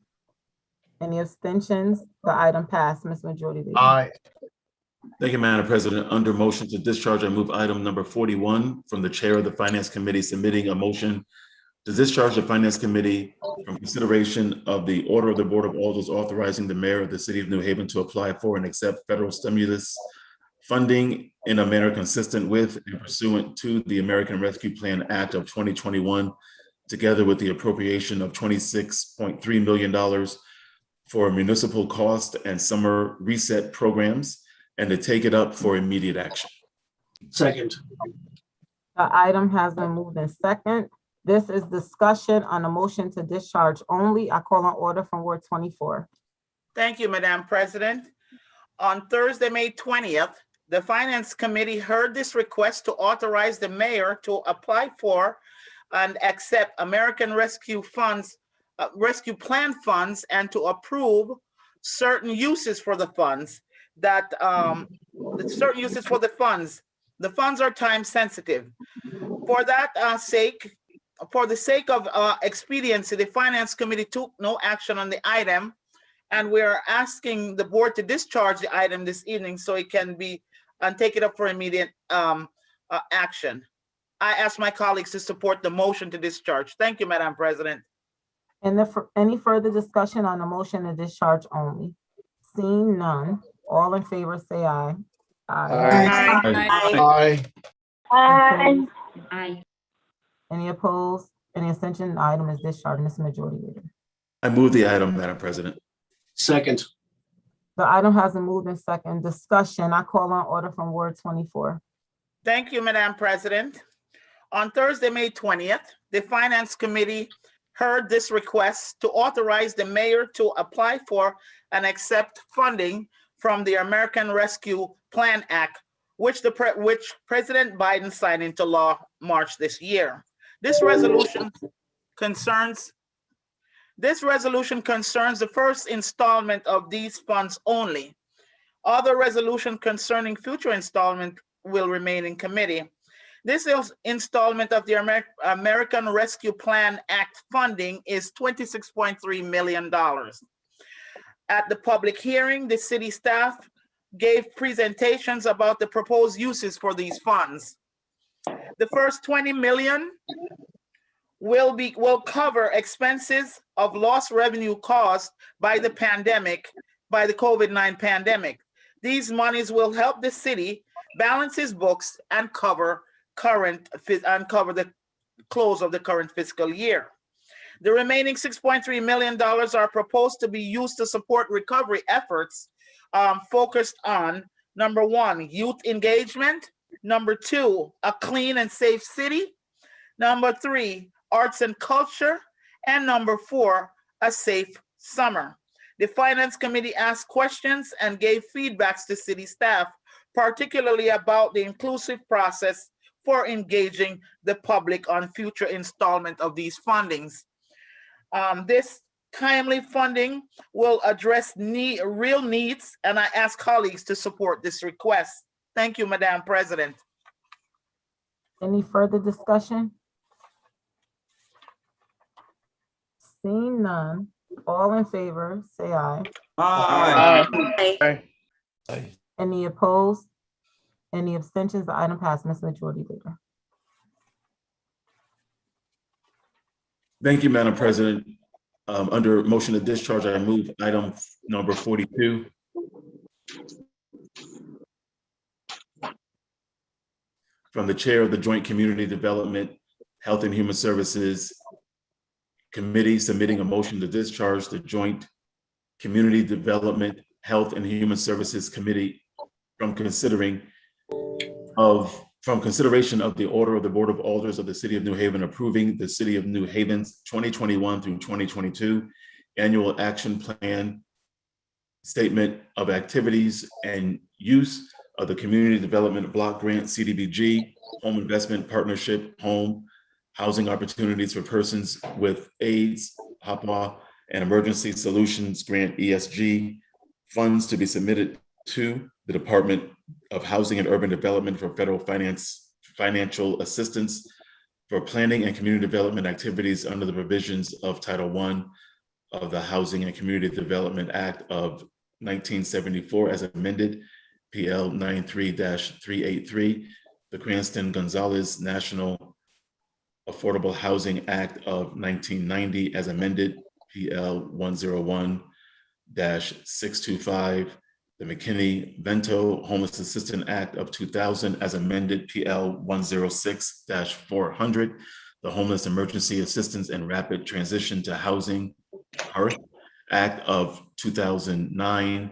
Any abstentions? The item passed. Ms. Majority Leader. Aye. Thank you, Madam President. Under motion to discharge, I move item number 41 from the Chair of the Finance Committee submitting a motion to discharge the Finance Committee from consideration of the order of the Board of Alders authorizing the mayor of the city of New Haven to apply for and accept federal stimulus funding in a manner consistent with and pursuant to the American Rescue Plan Act of 2021, together with the appropriation of $26.3 million for municipal cost and summer reset programs, and to take it up for immediate action. Second. The item has been moved in second. This is discussion on a motion to discharge only. I call on order from Ward 24. Thank you, Madam President. On Thursday, May 20th, the Finance Committee heard this request to authorize the mayor to apply for and accept American Rescue Funds, Rescue Plan funds, and to approve certain uses for the funds that, certain uses for the funds. The funds are time sensitive. For that sake, for the sake of expediency, the Finance Committee took no action on the item, and we're asking the board to discharge the item this evening so it can be and take it up for immediate action. I ask my colleagues to support the motion to discharge. Thank you, Madam President. And any further discussion on the motion to discharge only? Seeing none, all in favor say aye. Aye. Aye. Aye. Aye. Any opposed? Any abstention? The item is discharged. Ms. Majority Leader. I move the item, Madam President. Second. The item has been moved in second. Discussion. I call on order from Ward 24. Thank you, Madam President. On Thursday, May 20th, the Finance Committee heard this request to authorize the mayor to apply for and accept funding from the American Rescue Plan Act, which President Biden signed into law March this year. This resolution concerns the first installment of these funds only. Other resolution concerning future installment will remain in committee. This installment of the American Rescue Plan Act funding is $26.3 million. At the public hearing, the city staff gave presentations about the proposed uses for these funds. The first $20 million will cover expenses of lost revenue caused by the COVID-19 pandemic. These monies will help the city balance its books and cover the close of the current fiscal year. The remaining $6.3 million are proposed to be used to support recovery efforts focused on, number one, youth engagement, number two, a clean and safe city, number three, arts and culture, and number four, a safe summer. The Finance Committee asked questions and gave feedbacks to city staff, particularly about the inclusive process for engaging the public on future installment of these fundings. This timely funding will address real needs, and I ask colleagues to support this request. Thank you, Madam President. Any further discussion? Seeing none, all in favor, say aye. Aye. Any opposed? Any abstentions? The item passed. Ms. Majority Leader. Thank you, Madam President. Under motion to discharge, I move item number 42. From the Chair of the Joint Community Development, Health and Human Services Committee, submitting a motion to discharge the Joint Community Development, Health and Human Services Committee from consideration of the order of the Board of Alders of the City of New Haven approving the City of New Haven's 2021 through 2022 Annual Action Plan, Statement of Activities and Use of the Community Development Block Grant CDBG, Home Investment Partnership, Home Housing Opportunities for Persons with AIDS, HOPWA, and Emergency Solutions Grant ESG, funds to be submitted to the Department of Housing and Urban Development for federal financial assistance for planning and community development activities under the provisions of Title I of the Housing and Community Development Act of 1974 as amended, PL 93-383, the Cranston-Gonzalez National Affordable Housing Act of 1990 as amended, PL 101-625, the McKinney-Vento Homeless Assistance Act of 2000 as amended, PL 106-400, the Homeless Emergency Assistance and Rapid Transition to Housing HERF Act of 2009,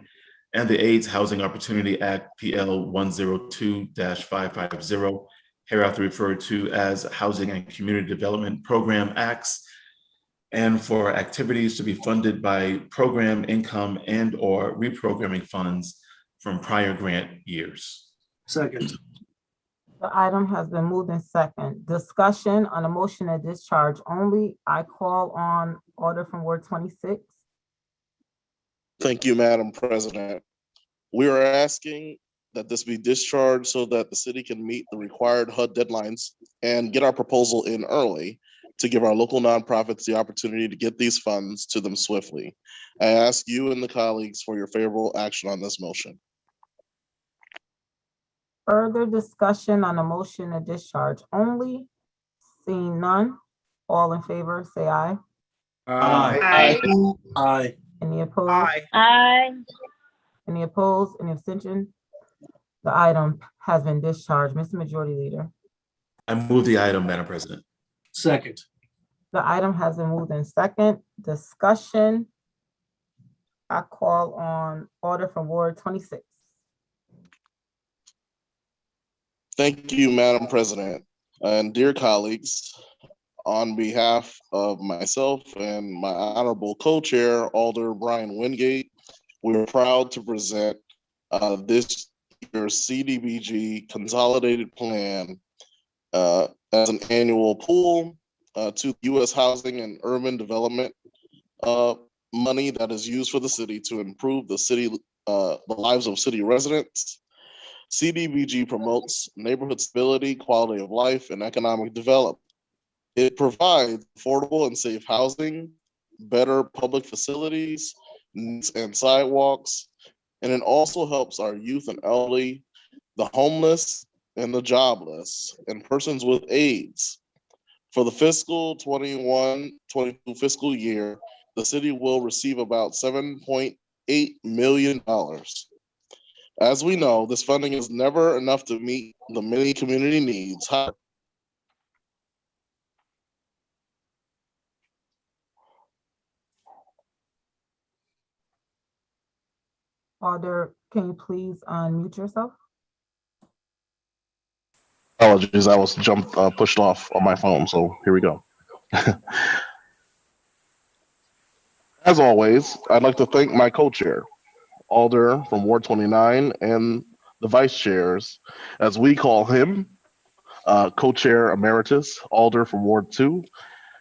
and the AIDS Housing Opportunity Act, PL 102-550, hereafter referred to as Housing and Community Development Program Acts, and for activities to be funded by program income and or reprogramming funds from prior grant years. Second. The item has been moved in second. Discussion on a motion to discharge only. I call on order from Ward 26. Thank you, Madam President. We are asking that this be discharged so that the city can meet the required HUD deadlines and get our proposal in early to give our local nonprofits the opportunity to get these funds to them swiftly. I ask you and the colleagues for your favorable action on this motion. Further discussion on a motion to discharge only. Seeing none, all in favor, say aye. Aye. Aye. Any opposed? Aye. Any opposed? Any abstention? The item has been discharged. Mr. Majority Leader. I move the item, Madam President. Second. The item has been moved in second. Discussion. I call on order from Ward 26. Thank you, Madam President. And dear colleagues, on behalf of myself and my honorable co-chair, Alder Brian Wingate, we're proud to present this year's CDBG Consolidated Plan as an annual pool to U.S. Housing and Urban Development money that is used for the city to improve the lives of city residents. CDBG promotes neighborhood stability, quality of life, and economic development. It provides affordable and safe housing, better public facilities, and sidewalks, and it also helps our youth and elderly, the homeless, and the jobless, and persons with AIDS. For the fiscal 21-22 fiscal year, the city will receive about $7.8 million. As we know, this funding is never enough to meet the many community needs. Alder, can you please unmute yourself? Apologies, I was pushed off on my phone, so here we go. As always, I'd like to thank my co-chair, Alder from Ward 29, and the vice chairs, as we call him, co-chair emeritus, Alder from Ward 2,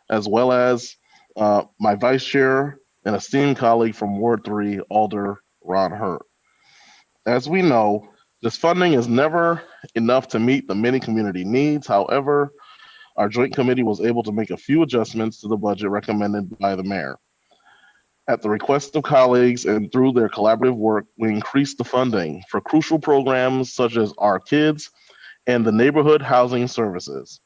as well as my vice chair and esteemed colleague from Ward 3, Alder Ron Hurt. As we know, this funding is never enough to meet the many community needs. However, our joint committee was able to make a few adjustments to the budget recommended by the mayor. At the request of colleagues and through their collaborative work, we increased the funding for crucial programs such as Our Kids and the neighborhood housing services.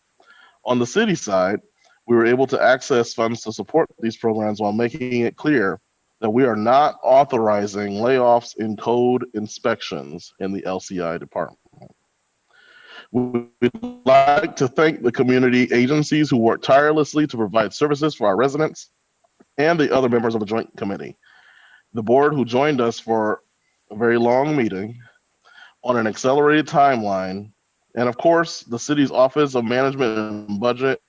On the city side, we were able to access funds to support these programs while making it clear that we are not authorizing layoffs in code inspections in the LCI department. We'd like to thank the community agencies who work tirelessly to provide services for our residents and the other members of the Joint Committee. The board who joined us for a very long meeting on an accelerated timeline, and of course, the city's Office of Management and Budget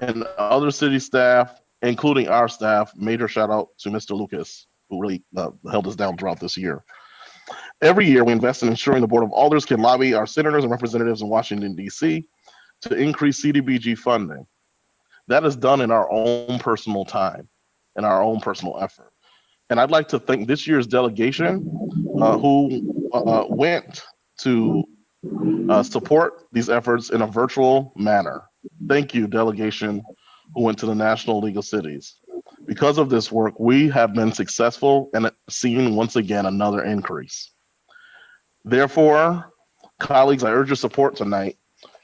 and other city staff, including our staff. Major shout out to Mr. Lucas, who really held us down throughout this year. Every year, we invest in ensuring the Board of Alders can lobby our senators and representatives in Washington, D.C. to increase CDBG funding. That is done in our own personal time and our own personal effort. And I'd like to thank this year's delegation who went to support these efforts in a virtual manner. Thank you, delegation who went to the National League of Cities. Because of this work, we have been successful and seen once again another increase. Therefore, colleagues, I urge your support tonight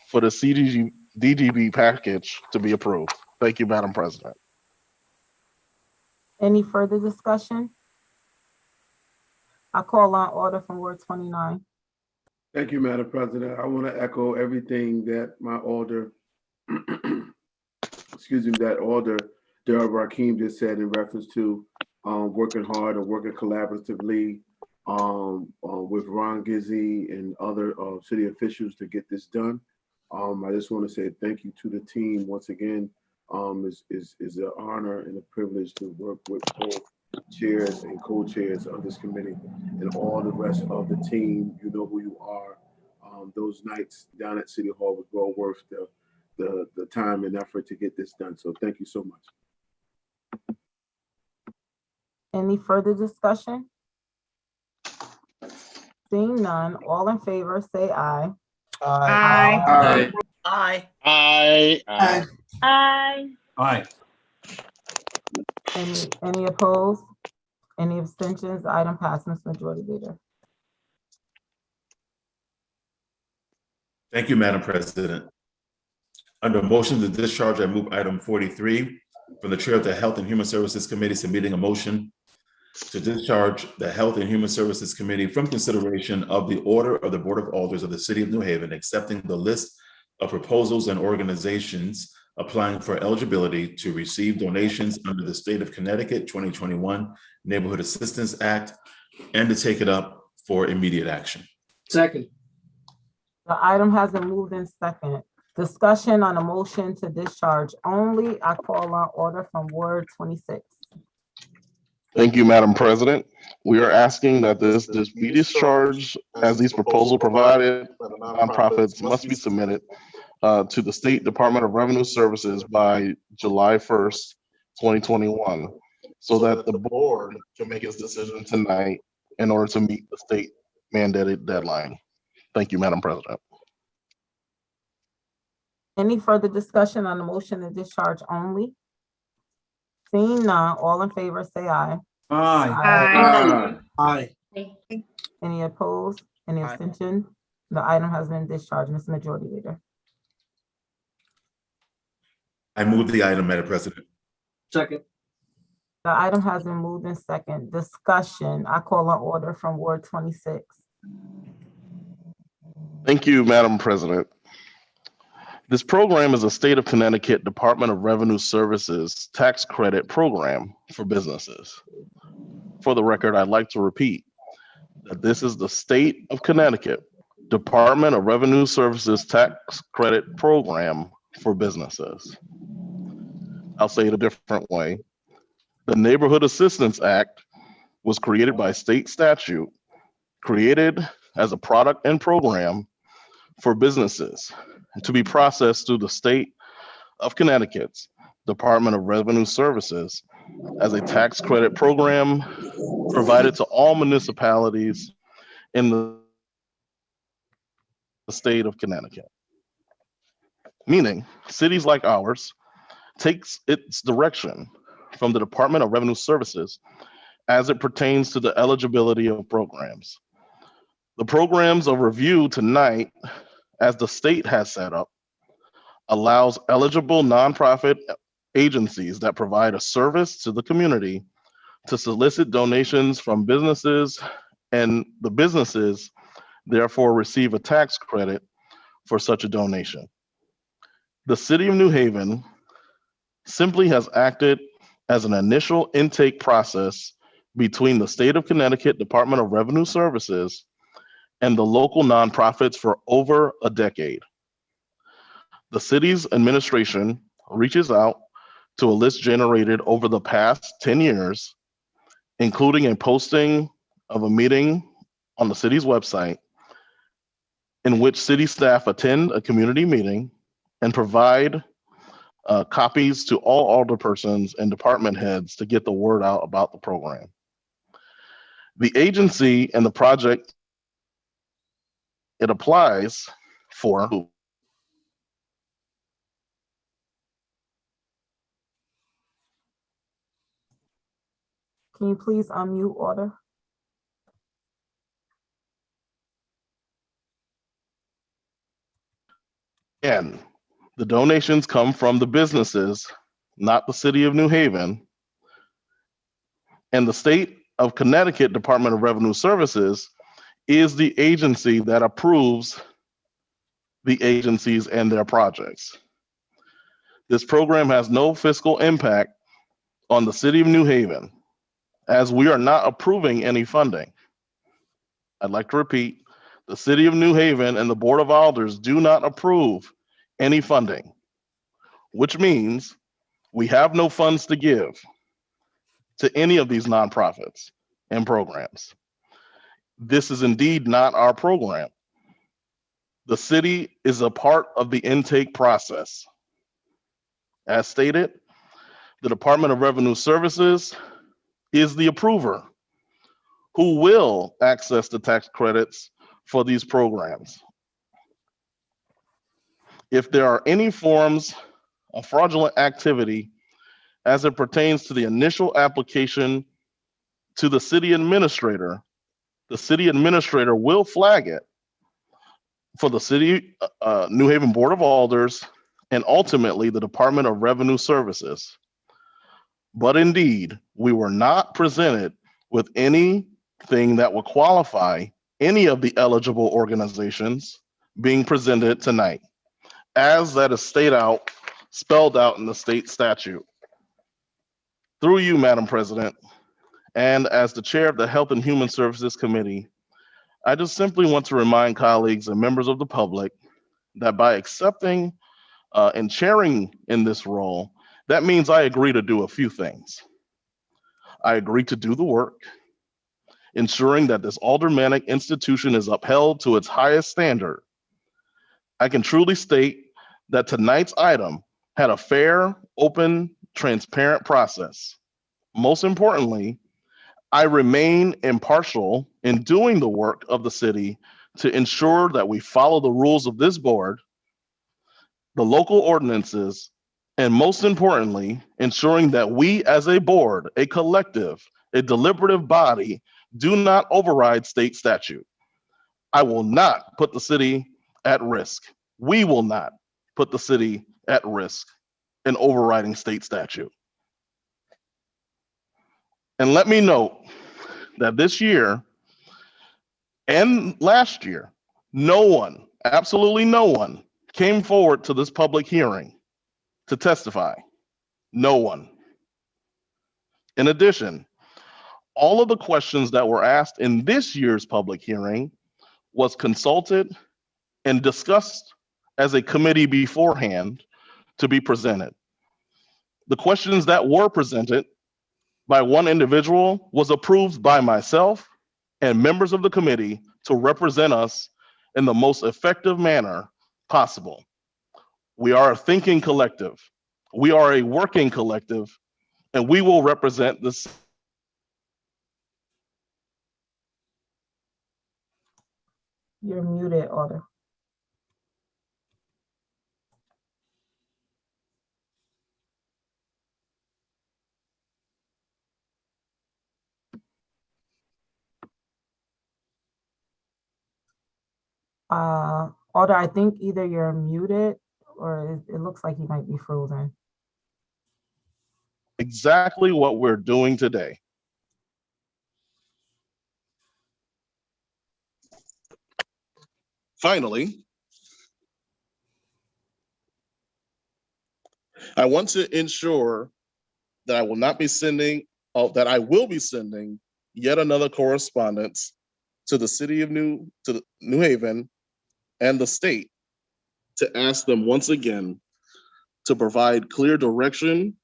for the DGB package to be approved. Thank you, Madam President. Any further discussion? I call on Order from Ward 29. Thank you, Madam President. I want to echo everything that my Alder, that Alder Darrell Rakeem just said in reference to working hard and working collaboratively with Ron Gizzi and other city officials to get this done. I just want to say thank you to the team once again. Is an honor and a privilege to work with both chairs and co-chairs of this committee and all the rest of the team. You know who you are. Those nights down at City Hall was well worth the time and effort to get this done. So thank you so much. Any further discussion? Seeing none, all in favor, say aye. Aye. Aye. Aye. Aye. Any opposed? Any abstentions? The item passes, Majority Leader. Thank you, Madam President. Under motion to discharge, I move item 43 from the Chair of the Health and Human Services Committee, submitting a motion to discharge the Health and Human Services Committee from consideration of the order of the Board of Alders of the City of New Haven, accepting the list of proposals and organizations applying for eligibility to receive donations under the State of Connecticut 2021 Neighborhood Assistance Act, and to take it up for immediate action. Second. The item has been moved in second. Discussion on a motion to discharge only. I call on Order from Ward 26. Thank you, Madam President. We are asking that this be discharged as these proposals provided by the nonprofits must be submitted to the State Department of Revenue Services by July 1st, 2021, so that the board can make its decision tonight in order to meet the state mandated deadline. Thank you, Madam President. Any further discussion on the motion to discharge only? Seeing none, all in favor, say aye. Aye. Aye. Any opposed? Any abstention? The item has been discharged, Mr. Majority Leader. I move the item, Madam President. Second. The item has been moved in second. Discussion. I call on Order from Ward 26. Thank you, Madam President. This program is a State of Connecticut Department of Revenue Services tax credit program for businesses. For the record, I'd like to repeat that this is the state of Connecticut Department of Revenue Services tax credit program for businesses. I'll say it a different way. The Neighborhood Assistance Act was created by state statute, created as a product and program for businesses to be processed through the state of Connecticut's Department of Revenue Services as a tax credit program provided to all municipalities in the state of Connecticut. Meaning, cities like ours takes its direction from the Department of Revenue Services as it pertains to the eligibility of programs. The programs of review tonight, as the state has set up, allows eligible nonprofit agencies that provide a service to the community to solicit donations from businesses, and the businesses therefore receive a tax credit for such a donation. The City of New Haven simply has acted as an initial intake process between the state of Connecticut Department of Revenue Services and the local nonprofits for over a decade. The city's administration reaches out to a list generated over the past 10 years, including a posting of a meeting on the city's website in which city staff attend a community meeting and provide copies to all alderpersons and department heads to get the word out about the program. The agency and the project it applies for Can you please unmute order? and the donations come from the businesses, not the City of New Haven. And the state of Connecticut Department of Revenue Services is the agency that approves the agencies and their projects. This program has no fiscal impact on the City of New Haven, as we are not approving any funding. I'd like to repeat, the City of New Haven and the Board of Alders do not approve any funding, which means we have no funds to give to any of these nonprofits and programs. This is indeed not our program. The city is a part of the intake process. As stated, the Department of Revenue Services is the approver who will access the tax credits for these programs. If there are any forms of fraudulent activity as it pertains to the initial application to the city administrator will flag it for the City New Haven Board of Alders and ultimately the Department of Revenue Services. But indeed, we were not presented with anything that would qualify any of the eligible organizations being presented tonight, as that is spelled out in the state statute. Through you, Madam President, and as the chair of the Health and Human Services Committee, I just simply want to remind colleagues and members of the public that by accepting and chairing in this role, that means I agree to do a few things. I agree to do the work, ensuring that this aldermanic institution is upheld to its highest standard. I can truly state that tonight's item had a fair, open, transparent process. Most importantly, I remain impartial in doing the work of the city to ensure that we follow the rules of this board, the local ordinances, and most importantly, ensuring that we as a board, a collective, a deliberative body, do not override state statute. I will not put the city at risk. We will not put the city at risk in overriding state statute. And let me note that this year and last year, no one, absolutely no one, came forward to this public hearing to testify. No one. In addition, All of the questions that were asked in this year's public hearing was consulted and discussed as a committee beforehand to be presented. The questions that were presented by one individual was approved by myself and members of the committee to represent us in the most effective manner possible. We are a thinking collective. We are a working collective, and we will represent this. You're muted, Alder. Alder, I think either you're muted or it looks like you might be frozen. Exactly what we're doing today. Finally, I want to ensure that I will be sending yet another correspondence to the city of New Haven and the state to ask them once again to provide clear direction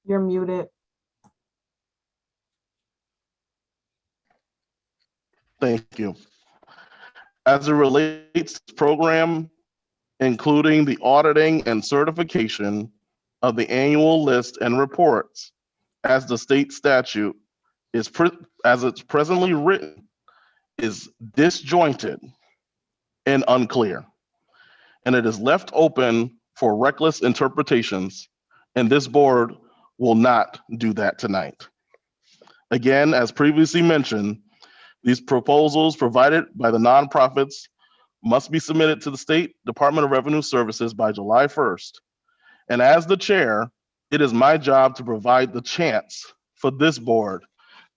You're muted. Thank you. As it relates to program, including the auditing and certification of the annual list and reports, as the state statute as it's presently written, is disjointed and unclear, and it is left open for reckless interpretations, and this board will not do that tonight. Again, as previously mentioned, these proposals provided by the nonprofits must be submitted to the State Department of Revenue Services by July 1st. And as the chair, it is my job to provide the chance for this board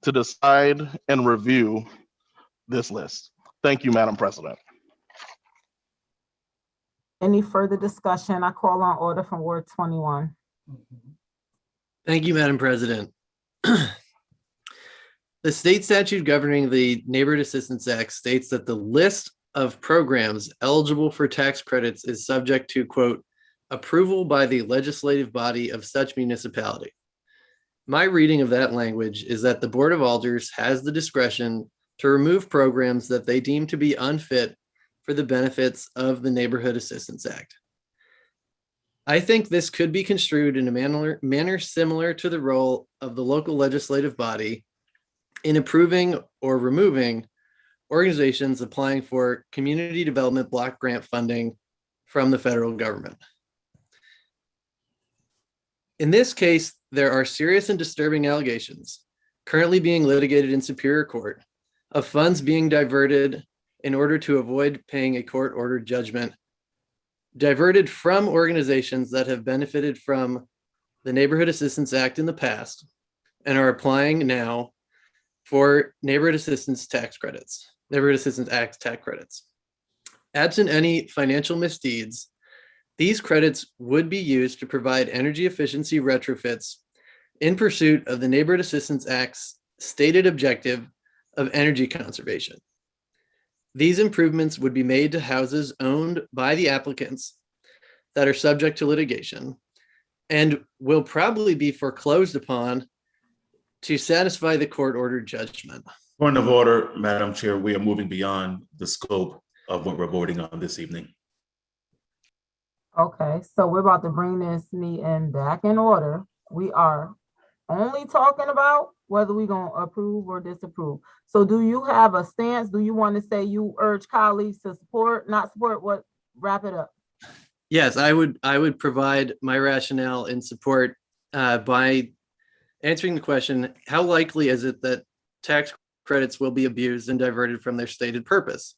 to decide and review this list. Thank you, Madam President. Any further discussion? I call on order from Ward 21. Thank you, Madam President. The state statute governing the Neighborhood Assistance Act states that the list of programs eligible for tax credits is subject to, quote, approval by the legislative body of such municipality. My reading of that language is that the Board of Alders has the discretion to remove programs that they deem to be unfit for the benefits of the Neighborhood Assistance Act. I think this could be construed in a manner similar to the role of the local legislative body in approving or removing organizations applying for community development block grant funding from the federal government. In this case, there are serious and disturbing allegations currently being litigated in Superior Court of funds being diverted in order to avoid paying a court-ordered judgment, diverted from organizations that have benefited from the Neighborhood Assistance Act in the past and are applying now for Neighborhood Assistance tax credits, Neighborhood Assistance Act tax credits. Absent any financial misdeeds, these credits would be used to provide energy efficiency retrofits in pursuit of the Neighborhood Assistance Act's stated objective of energy conservation. These improvements would be made to houses owned by the applicants that are subject to litigation and will probably be foreclosed upon to satisfy the court-ordered judgment. Point of order, Madam Chair, we are moving beyond the scope of what we're voting on this evening. Okay, so we're about to bring this meeting back in order. We are only talking about whether we're going to approve or disapprove. So do you have a stance? Do you want to say you urge colleagues to support, not support? What? Wrap it up. Yes, I would provide my rationale in support by answering the question, how likely is it that tax credits will be abused and diverted from their stated purpose?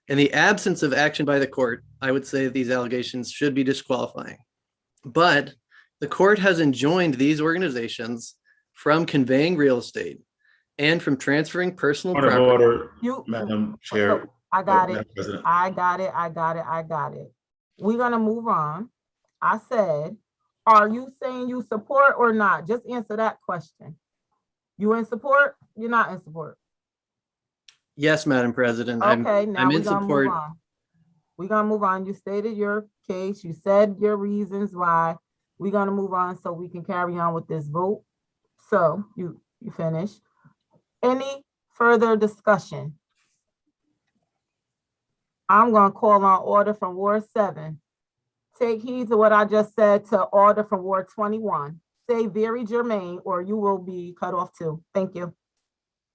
In the absence of action by the court, I would say these allegations should be disqualifying. But the court has enjoined these organizations from conveying real estate and from transferring personal Point of property. order, Madam Chair. I got it. Madam President. I got it. We're going to move on. I said, are you saying you support or not? Just answer that question. You in support? You're not in support. Yes, Madam President. Okay, now I'm we're in gonna move support. on. We're gonna move on. You stated your case. You said your reasons why. We're gonna move on so we can carry on with this vote. So you finished. Any further discussion? I'm gonna call on order from Ward 7. Take heed to what I just said to order from Ward 21. Say very germane or you will be cut off too. Thank you.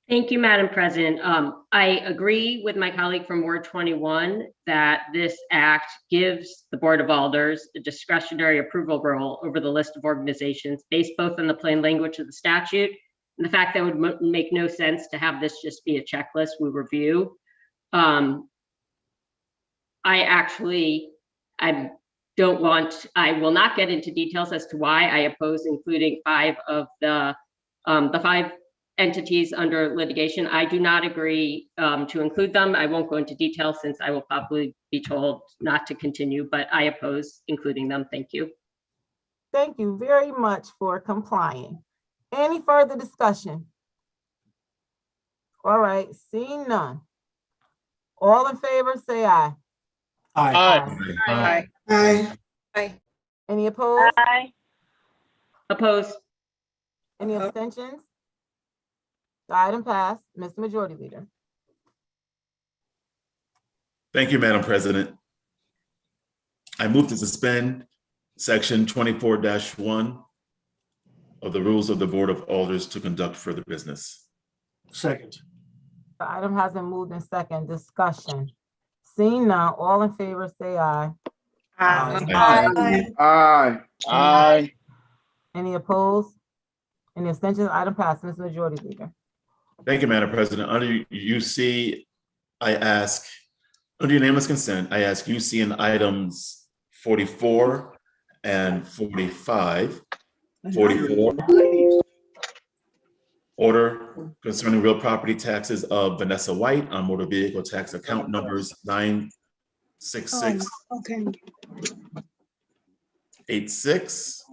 Thank you, Madam President. I agree with my colleague from Ward 21 that this act gives the Board of Alders a discretionary approval role over the list of organizations based both on the plain language of the statute and the fact that it would make no sense to have this just be a checklist we review. I will not get into details as to why I oppose including 5 of the 5 entities under litigation. I do not agree to include them. I won't go into detail since I will probably be told not to continue, but I oppose including them. Thank you. Thank you very much for complying. Any further discussion? All right, seeing none. All in favor, say aye. Aye. Aye. Aye. Aye. Any opposed? Aye. Opposed. Any abstentions? The item passed. Mr. Majority Leader. Thank you, Madam President. I move to suspend Section 24-1 of the Rules of the Board of Alders to conduct further business. Second. The item has been moved in second. Discussion. Seeing none, all in favor, say aye. Aye. Aye. Aye. Any opposed? Any abstentions? Item passed. Mr. Majority Leader. Thank you, Madam President. Under UC, under unanimous consent, I ask UC in items 44 and 45. 44, order concerning real property taxes of Vanessa White on motor vehicle tax account numbers 966 86.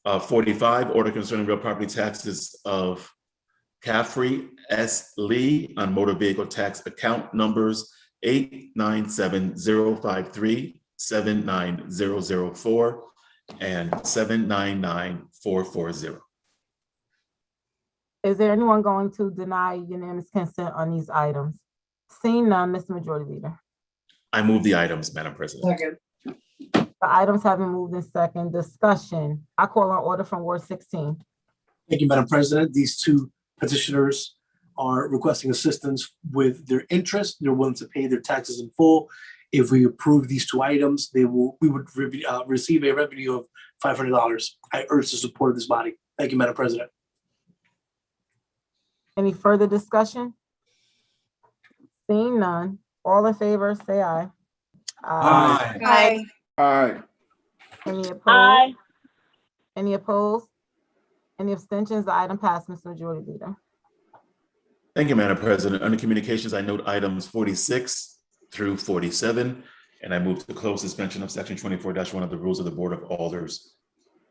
45, order concerning real property taxes of Caffrey S. Lee on motor vehicle tax account numbers 897-053, 79004, and 799440. Is there anyone going to deny unanimous consent on these items? Seeing none, Mr. Majority Leader. I move the items, Madam President. Second. The items have been moved in second. Discussion. I call on order from Ward 16. Thank you, Madam President. These 2 petitioners are requesting assistance with their interest. They're willing to pay their taxes in full. If we approve these 2 items, we would receive a revenue of $500. I urge the support of this body. Thank you, Madam President. Any further discussion? Seeing none, all in favor, say aye. Aye. Aye. Aye. Any opposed? Any opposed? Any abstentions? The item passed, Mr. Majority Leader. Thank you, Madam President. Under communications, I note items 46 through 47, and I move to close suspension of Section 24-1 of the Rules of the Board of Alders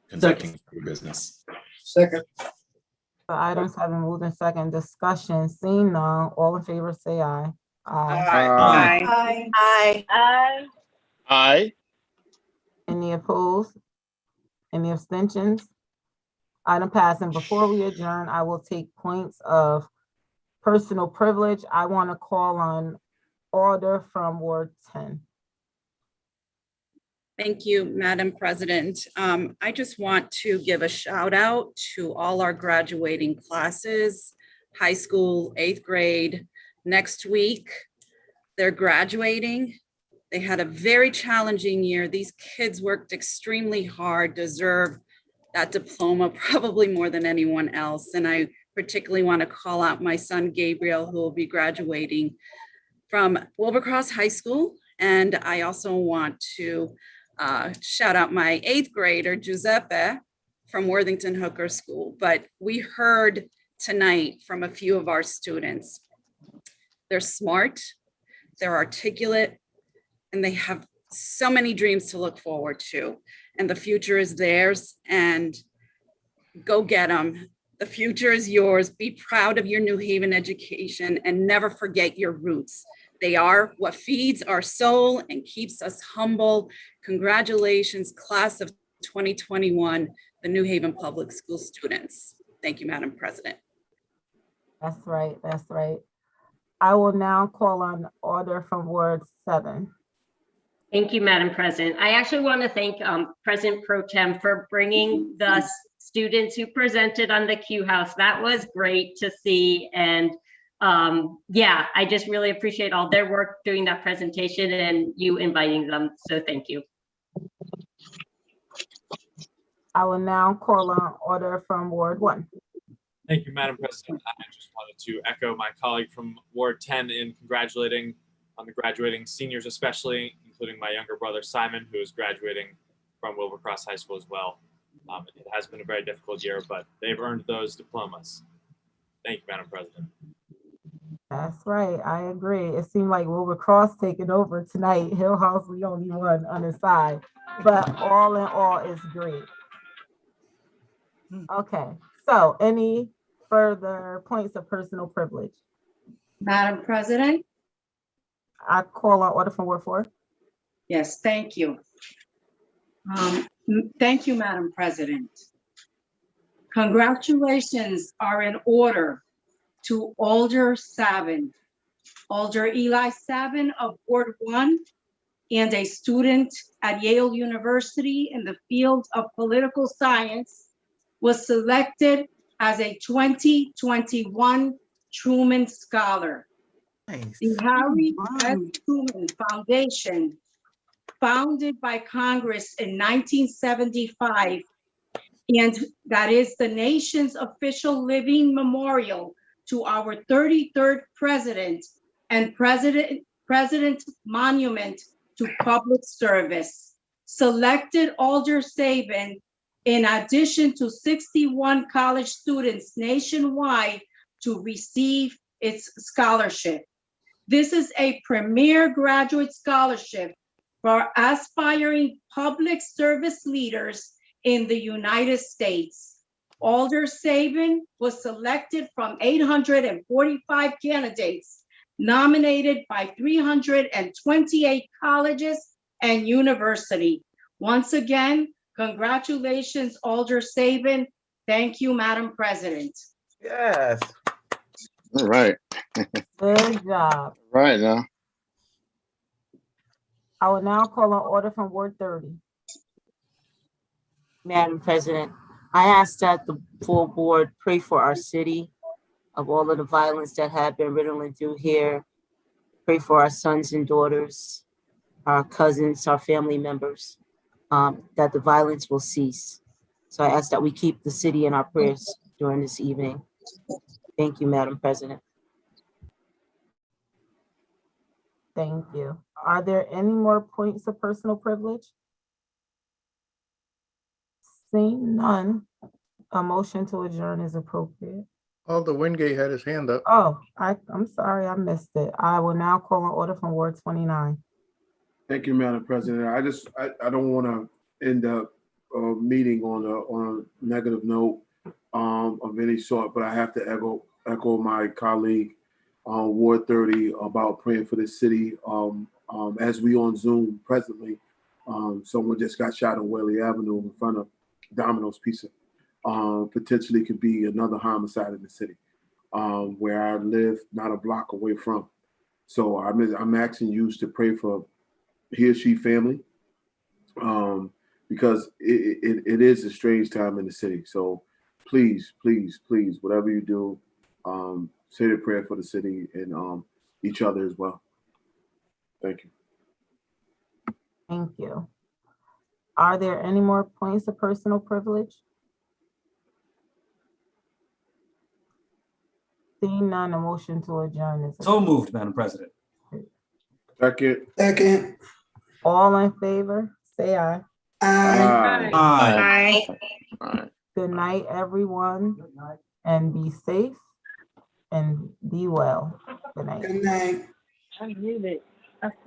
conducting business. Second. The items have been moved in second. Discussion. Seeing none, all in favor, say aye. Aye. Aye. Aye. Aye. Aye. Any opposed? Any abstentions? Item passed. And before we adjourn, I will take points of personal privilege. I want to call on order from Ward 10. Thank you, Madam President. I just want to give a shout out to all our graduating classes, high school, 8th grade. Next week, they're graduating. They had a very challenging year. These kids worked extremely hard, deserve that diploma probably more than anyone else. And I particularly want to call out my son, Gabriel, who will be graduating from Wilbercross High School. And I also want to shout out my 8th grader, Giuseppe, from Worthington Hooker School. But we heard tonight from a few of our students. They're smart, they're articulate, and they have so many dreams to look forward to. And the future is theirs, and go get them. The future is yours. Be proud of your New Haven education and never forget your roots. They are what feeds our soul and keeps us humble. Congratulations, class of 2021, the New Haven Public School students. Thank you, Madam President. That's right, that's right. I will now call on order from Ward 7. Thank you, Madam President. I actually want to thank President Pro Tem for bringing the students who presented on the Q House. That was great to see. And yeah, I just really appreciate all their work doing that presentation and you inviting them. So thank you. I will now call on order from Ward 1. Thank you, Madam President. I just wanted to echo my colleague from Ward 10 in congratulating on the graduating seniors, especially, including my younger brother, Simon, who is graduating from Wilbercross High School as well. It has been a very difficult year, but they've earned those diplomas. Thank you, Madam President. That's right, I agree. It seemed like Wilbercross taking over tonight. Hill House, we only won on the side, but all in all, it's great. Okay, so any further points of personal privilege? Madam President? I call on order from Ward 4. Yes, thank you. Thank you, Madam President. Congratulations are in order to Alder Savin, Alder Eli Savin of Ward 1, and a student at Yale University in the field of political science, was selected as a 2021 Truman Scholar. Nice. The Harry S. Truman Foundation, founded by Congress in 1975, and that is the nation's official living memorial to our 33rd president and president monument to public service, selected Alder Savin in addition to 61 college students nationwide to receive its scholarship. This is a premier graduate scholarship for aspiring public service leaders in the United States. Alder Savin was selected from 845 candidates nominated by 328 colleges and universities. Once again, congratulations, Alder Savin. Thank you, Madam President. Yes. All right. Good job. Right now. I will now call on order from Ward 30. Madam President, I ask that the full board pray for our city of all of the violence that have been riddling through here. Pray for our sons and daughters, our cousins, our family members, that the violence will cease. So I ask that we keep the city in our prayers during this evening. Thank you, Madam President. Thank you. Are there any more points of personal privilege? Seeing none, a motion to adjourn is appropriate. Alder Wingate had his hand up. Oh, I'm sorry, I missed it. I will now call on order from Ward 29. Thank you, Madam President. I don't want to end up meeting on a negative note of any sort, but I have to echo my colleague on Ward 30 about praying for the city. As we on Zoom presently, someone just got shot on Whaley Avenue in front of Domino's Pizza. Potentially could be another homicide in the city, where I live not a block away from. So I'm asking you to pray for he or she family, because it is a strange time in the city. So please, please, please, whatever you do, say the prayer for the city and each other as well. Thank you. Thank you. Are there any more points of personal privilege? Seeing none, a motion to adjourn is. So moved, Madam President. Second. Second. All in favor, say aye. Aye. Aye. Aye. Good night, everyone, and be safe and be well. Good night. Good night. I knew it.